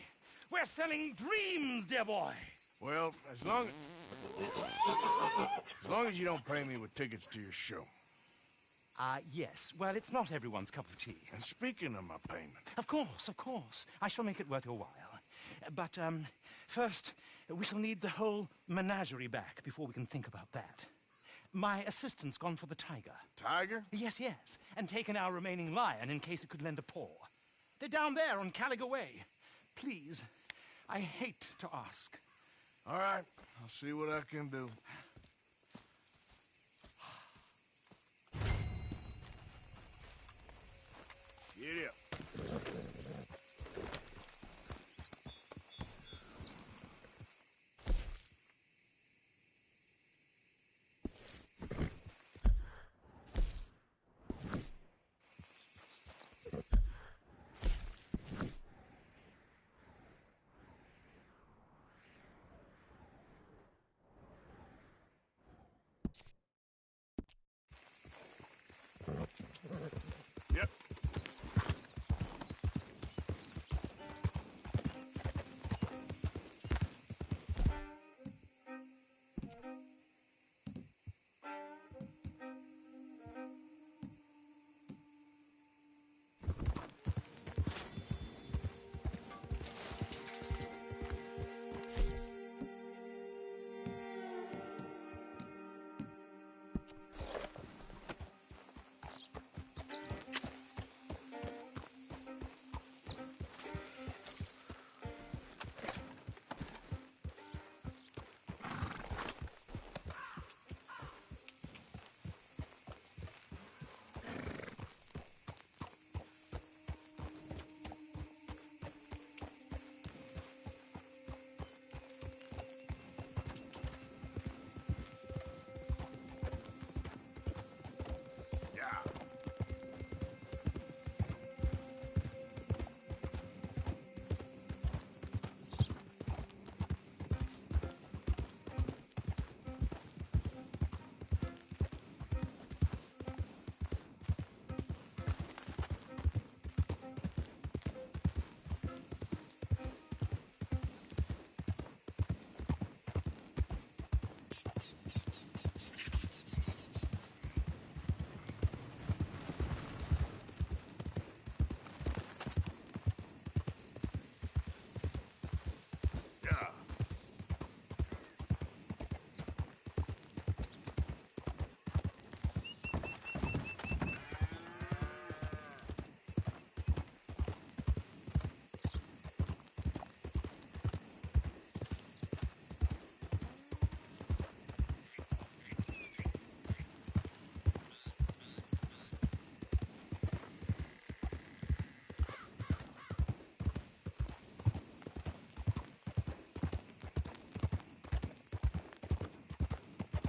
[SPEAKER 19] We're selling dreams, dear boy.
[SPEAKER 13] Well, as long as you don't pay me with tickets to your show.
[SPEAKER 19] Yes. Well, it's not everyone's cup of tea.
[SPEAKER 13] And speaking of my payment...
[SPEAKER 19] Of course, of course. I shall make it worth your while. But, first, we shall need the whole menagerie back before we can think about that. My assistant's gone for the tiger.
[SPEAKER 13] Tiger?
[SPEAKER 19] Yes, yes. And taken our remaining lion in case it could lend a paw. They're down there on Caligo Way. Please, I hate to ask.
[SPEAKER 13] All right, I'll see what I can do. Get up. Yep.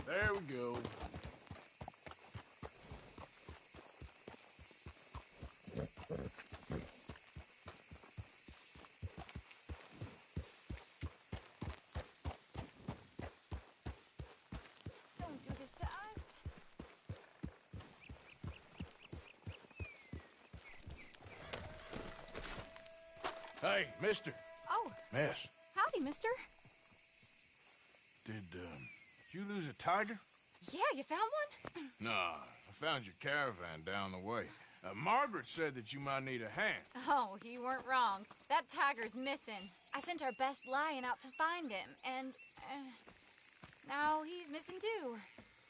[SPEAKER 13] There we go.
[SPEAKER 17] Don't do this to us.
[SPEAKER 13] Hey, mister.
[SPEAKER 17] Oh.
[SPEAKER 13] Miss.
[SPEAKER 17] Howdy, mister.
[SPEAKER 13] Did you lose a tiger?
[SPEAKER 17] Yeah, you found one?
[SPEAKER 13] Nah, I found your caravan down the way. Margaret said that you might need a hand.
[SPEAKER 17] Oh, you weren't wrong. That tiger's missing. I sent our best lion out to find him, and now he's missing too.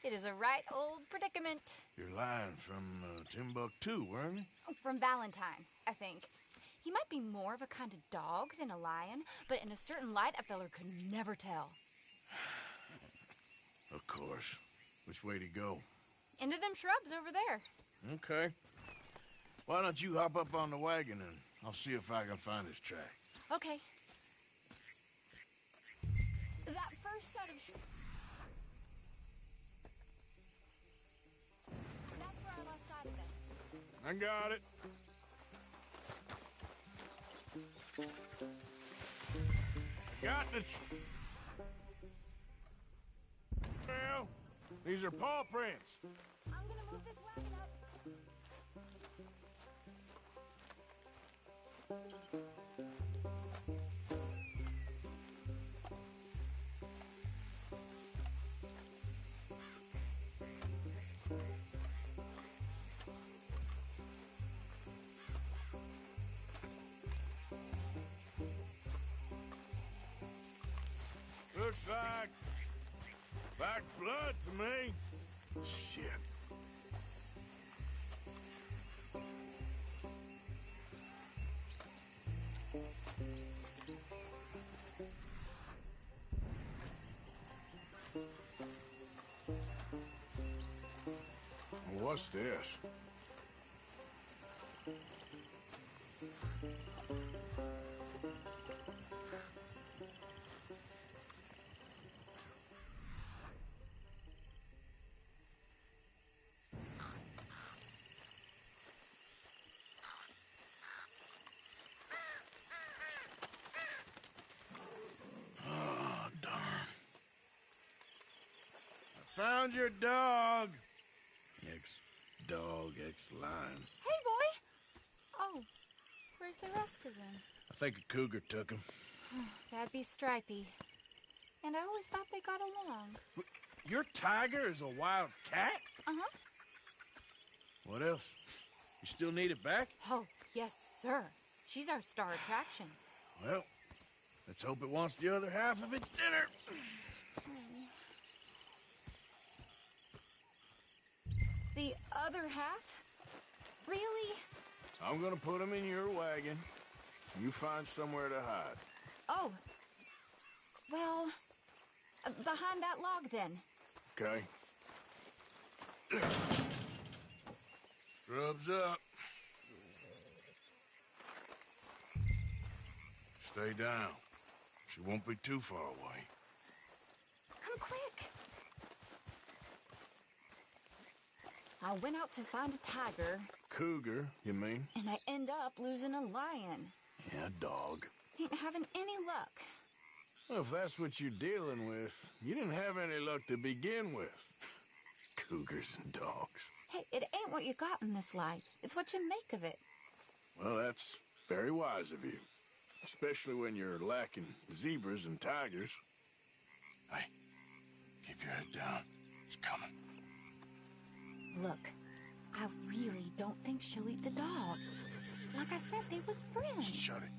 [SPEAKER 17] It is a right old predicament.
[SPEAKER 13] You're lying from Timbuktu, weren't you?
[SPEAKER 17] From Valentine, I think. He might be more of a kind of dog than a lion, but in a certain light, a feller could never tell.
[SPEAKER 13] Of course. Which way to go?
[SPEAKER 17] Into them shrubs over there.
[SPEAKER 13] Okay. Why don't you hop up on the wagon and I'll see if I can find his track.
[SPEAKER 17] Okay. That first set of that's where I lost sight of him.
[SPEAKER 13] I got it. Got the... Well, these are paw prints.
[SPEAKER 17] I'm gonna move this wagon up.
[SPEAKER 13] Looks like black blood to me. Shit. What's this? Oh, darn. I found your dog. Ex-dog, ex-lion.
[SPEAKER 16] Hey, boy! Oh, where's the rest of them?
[SPEAKER 13] I think a cougar took him.
[SPEAKER 16] That'd be Stripey. And I always thought they got along.
[SPEAKER 13] Your tiger is a wild cat?
[SPEAKER 16] Uh-huh.
[SPEAKER 13] What else? You still need it back?
[SPEAKER 16] Oh, yes, sir. She's our star attraction.
[SPEAKER 13] Well, let's hope it wants the other half of its dinner.
[SPEAKER 16] The other half? Really?
[SPEAKER 13] I'm gonna put him in your wagon. You find somewhere to hide.
[SPEAKER 16] Oh. Well, behind that log, then.
[SPEAKER 13] Okay. Scrubs up. Stay down. She won't be too far away.
[SPEAKER 16] Come quick. I went out to find a tiger.
[SPEAKER 13] Cougar, you mean?
[SPEAKER 16] And I end up losing a lion.
[SPEAKER 13] Yeah, dog.
[SPEAKER 16] Ain't having any luck.
[SPEAKER 13] Well, if that's what you're dealing with, you didn't have any luck to begin with. Cougars and dogs.
[SPEAKER 16] Hey, it ain't what you got in this life. It's what you make of it.
[SPEAKER 13] Well, that's very wise of you. Especially when you're lacking zebras and tigers. Hey, keep your head down. It's coming.
[SPEAKER 16] Look, I really don't think she'll eat the dog. Like I said, they was friends.
[SPEAKER 13] Shut it.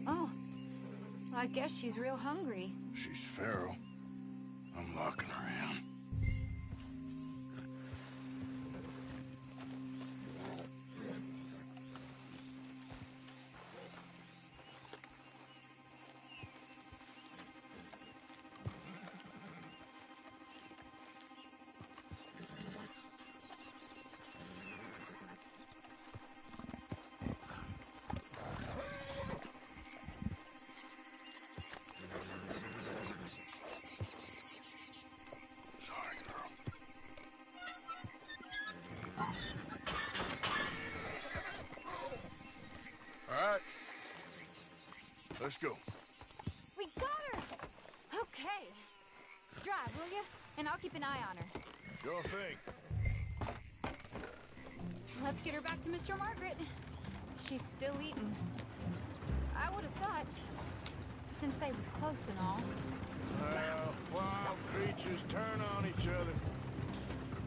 [SPEAKER 16] Oh, I guess she's real hungry.
[SPEAKER 13] She's feral. I'm locking her in. Let's go.
[SPEAKER 16] We got her! Okay. Drive, will you? And I'll keep an eye on her.
[SPEAKER 13] Sure thing.
[SPEAKER 16] Let's get her back to Mr. Margaret. She's still eating. I would have thought, since they was close and all.
[SPEAKER 13] Well, wild creatures turn on each other.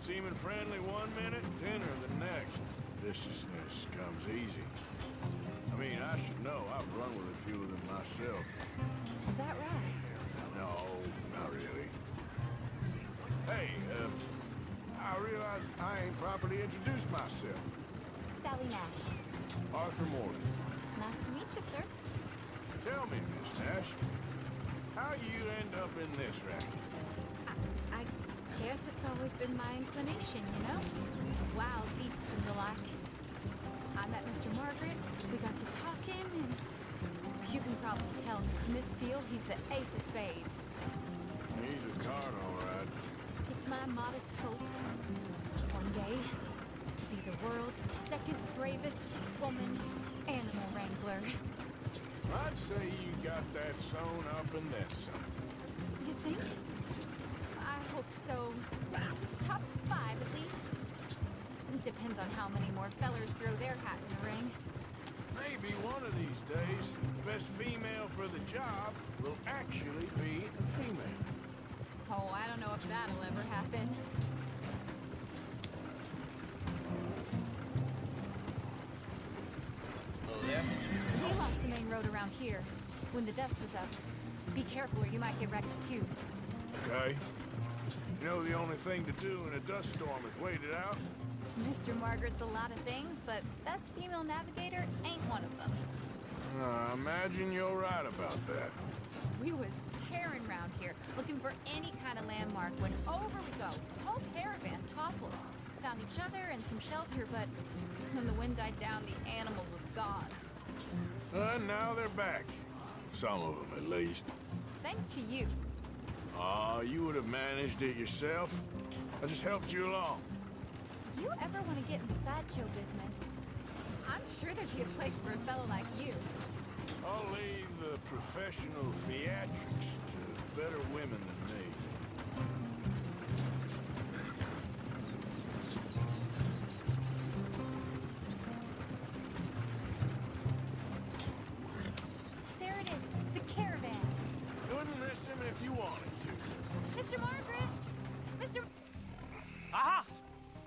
[SPEAKER 13] Seeming friendly one minute, dinner the next. Viciousness comes easy. I mean, I should know. I've run with a few of them myself.
[SPEAKER 16] Is that right?
[SPEAKER 13] No, not really. Hey, I realize I ain't properly introduced myself.
[SPEAKER 16] Sally Nash.
[SPEAKER 13] Arthur Morgan.
[SPEAKER 16] Nice to meet you, sir.
[SPEAKER 13] Tell me, Miss Nash, how you end up in this racket?
[SPEAKER 16] I guess it's always been my inclination, you know? Wild beasts and the like. I met Mr. Margaret, we got to talking, and you can probably tell in this field he's the ace of spades.
[SPEAKER 13] He's a card, all right.
[SPEAKER 16] It's my modest hope, one day, to be the world's second bravest woman animal wrangler.
[SPEAKER 13] I'd say you got that sewn up and then some.
[SPEAKER 16] You think? I hope so. Top 5 at least. Depends on how many more fellers throw their hat in the ring.
[SPEAKER 13] Maybe one of these days, the best female for the job will actually be a female.
[SPEAKER 16] Oh, I don't know if that'll ever happen. road around here when the dust was up. Be careful or you might get wrecked too.
[SPEAKER 13] Okay. You know the only thing to do in a dust storm is wait it out?
[SPEAKER 16] Mr. Margaret's a lot of things, but best female navigator ain't one of them.
[SPEAKER 13] I imagine you're right about that.
[SPEAKER 16] We was tearing around here, looking for any kind of landmark when over we go. Whole caravan toppled. Found each other and some shelter, but when the wind died down, the animals was gone.
[SPEAKER 13] Now they're back. Some of them, at least.
[SPEAKER 16] Thanks to you.
[SPEAKER 13] You would have managed it yourself. I just helped you along.
[SPEAKER 16] You ever want to get in the sideshow business? I'm sure there'd be a place for a fellow like you.
[SPEAKER 13] I'll leave the professional theatrics to better women than me.
[SPEAKER 16] There it is, the caravan.
[SPEAKER 13] Couldn't miss him if you wanted to.
[SPEAKER 16] Mr. Margaret! Mr.
[SPEAKER 19] Aha!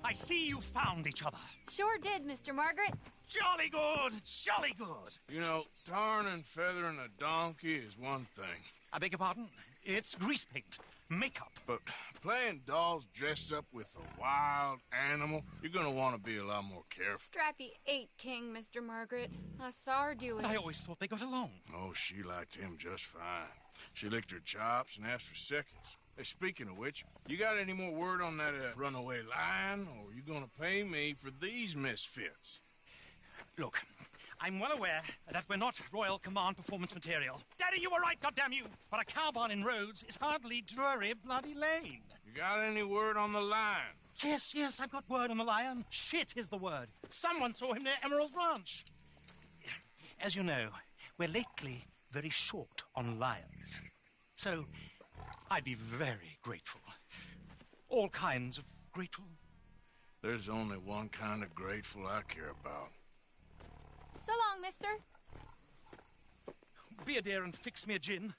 [SPEAKER 19] I see you found each other.
[SPEAKER 16] Sure did, Mr. Margaret.
[SPEAKER 19] Jolly good, jolly good.
[SPEAKER 13] You know, tarring and feathering a donkey is one thing.
[SPEAKER 19] I beg your pardon? It's grease paint, makeup.
[SPEAKER 13] But playing dolls dressed up with a wild animal, you're gonna want to be a lot more careful.
[SPEAKER 16] Strappy ate King, Mr. Margaret. I saw her do it.
[SPEAKER 19] I always thought they got along.
[SPEAKER 13] Oh, she liked him just fine. She licked her chops and asked for seconds. Hey, speaking of which, you got any more word on that runaway lion, or you gonna pay me for these misfits?
[SPEAKER 19] Look, I'm well aware that we're not Royal Command performance material. Daddy, you were right, goddamn you! But a cow barn in Roads is hardly Drury Bloody Lane.
[SPEAKER 13] You got any word on the lion?
[SPEAKER 19] Yes, I've got word on the lion. Shit is the word. Someone saw him near Emerald Ranch. As you know, we're lately very short on lions. So, I'd be very grateful. All kinds of grateful.
[SPEAKER 13] There's only one kind of grateful I care about.
[SPEAKER 16] So long, mister.
[SPEAKER 19] Be a dear and fix me a gin.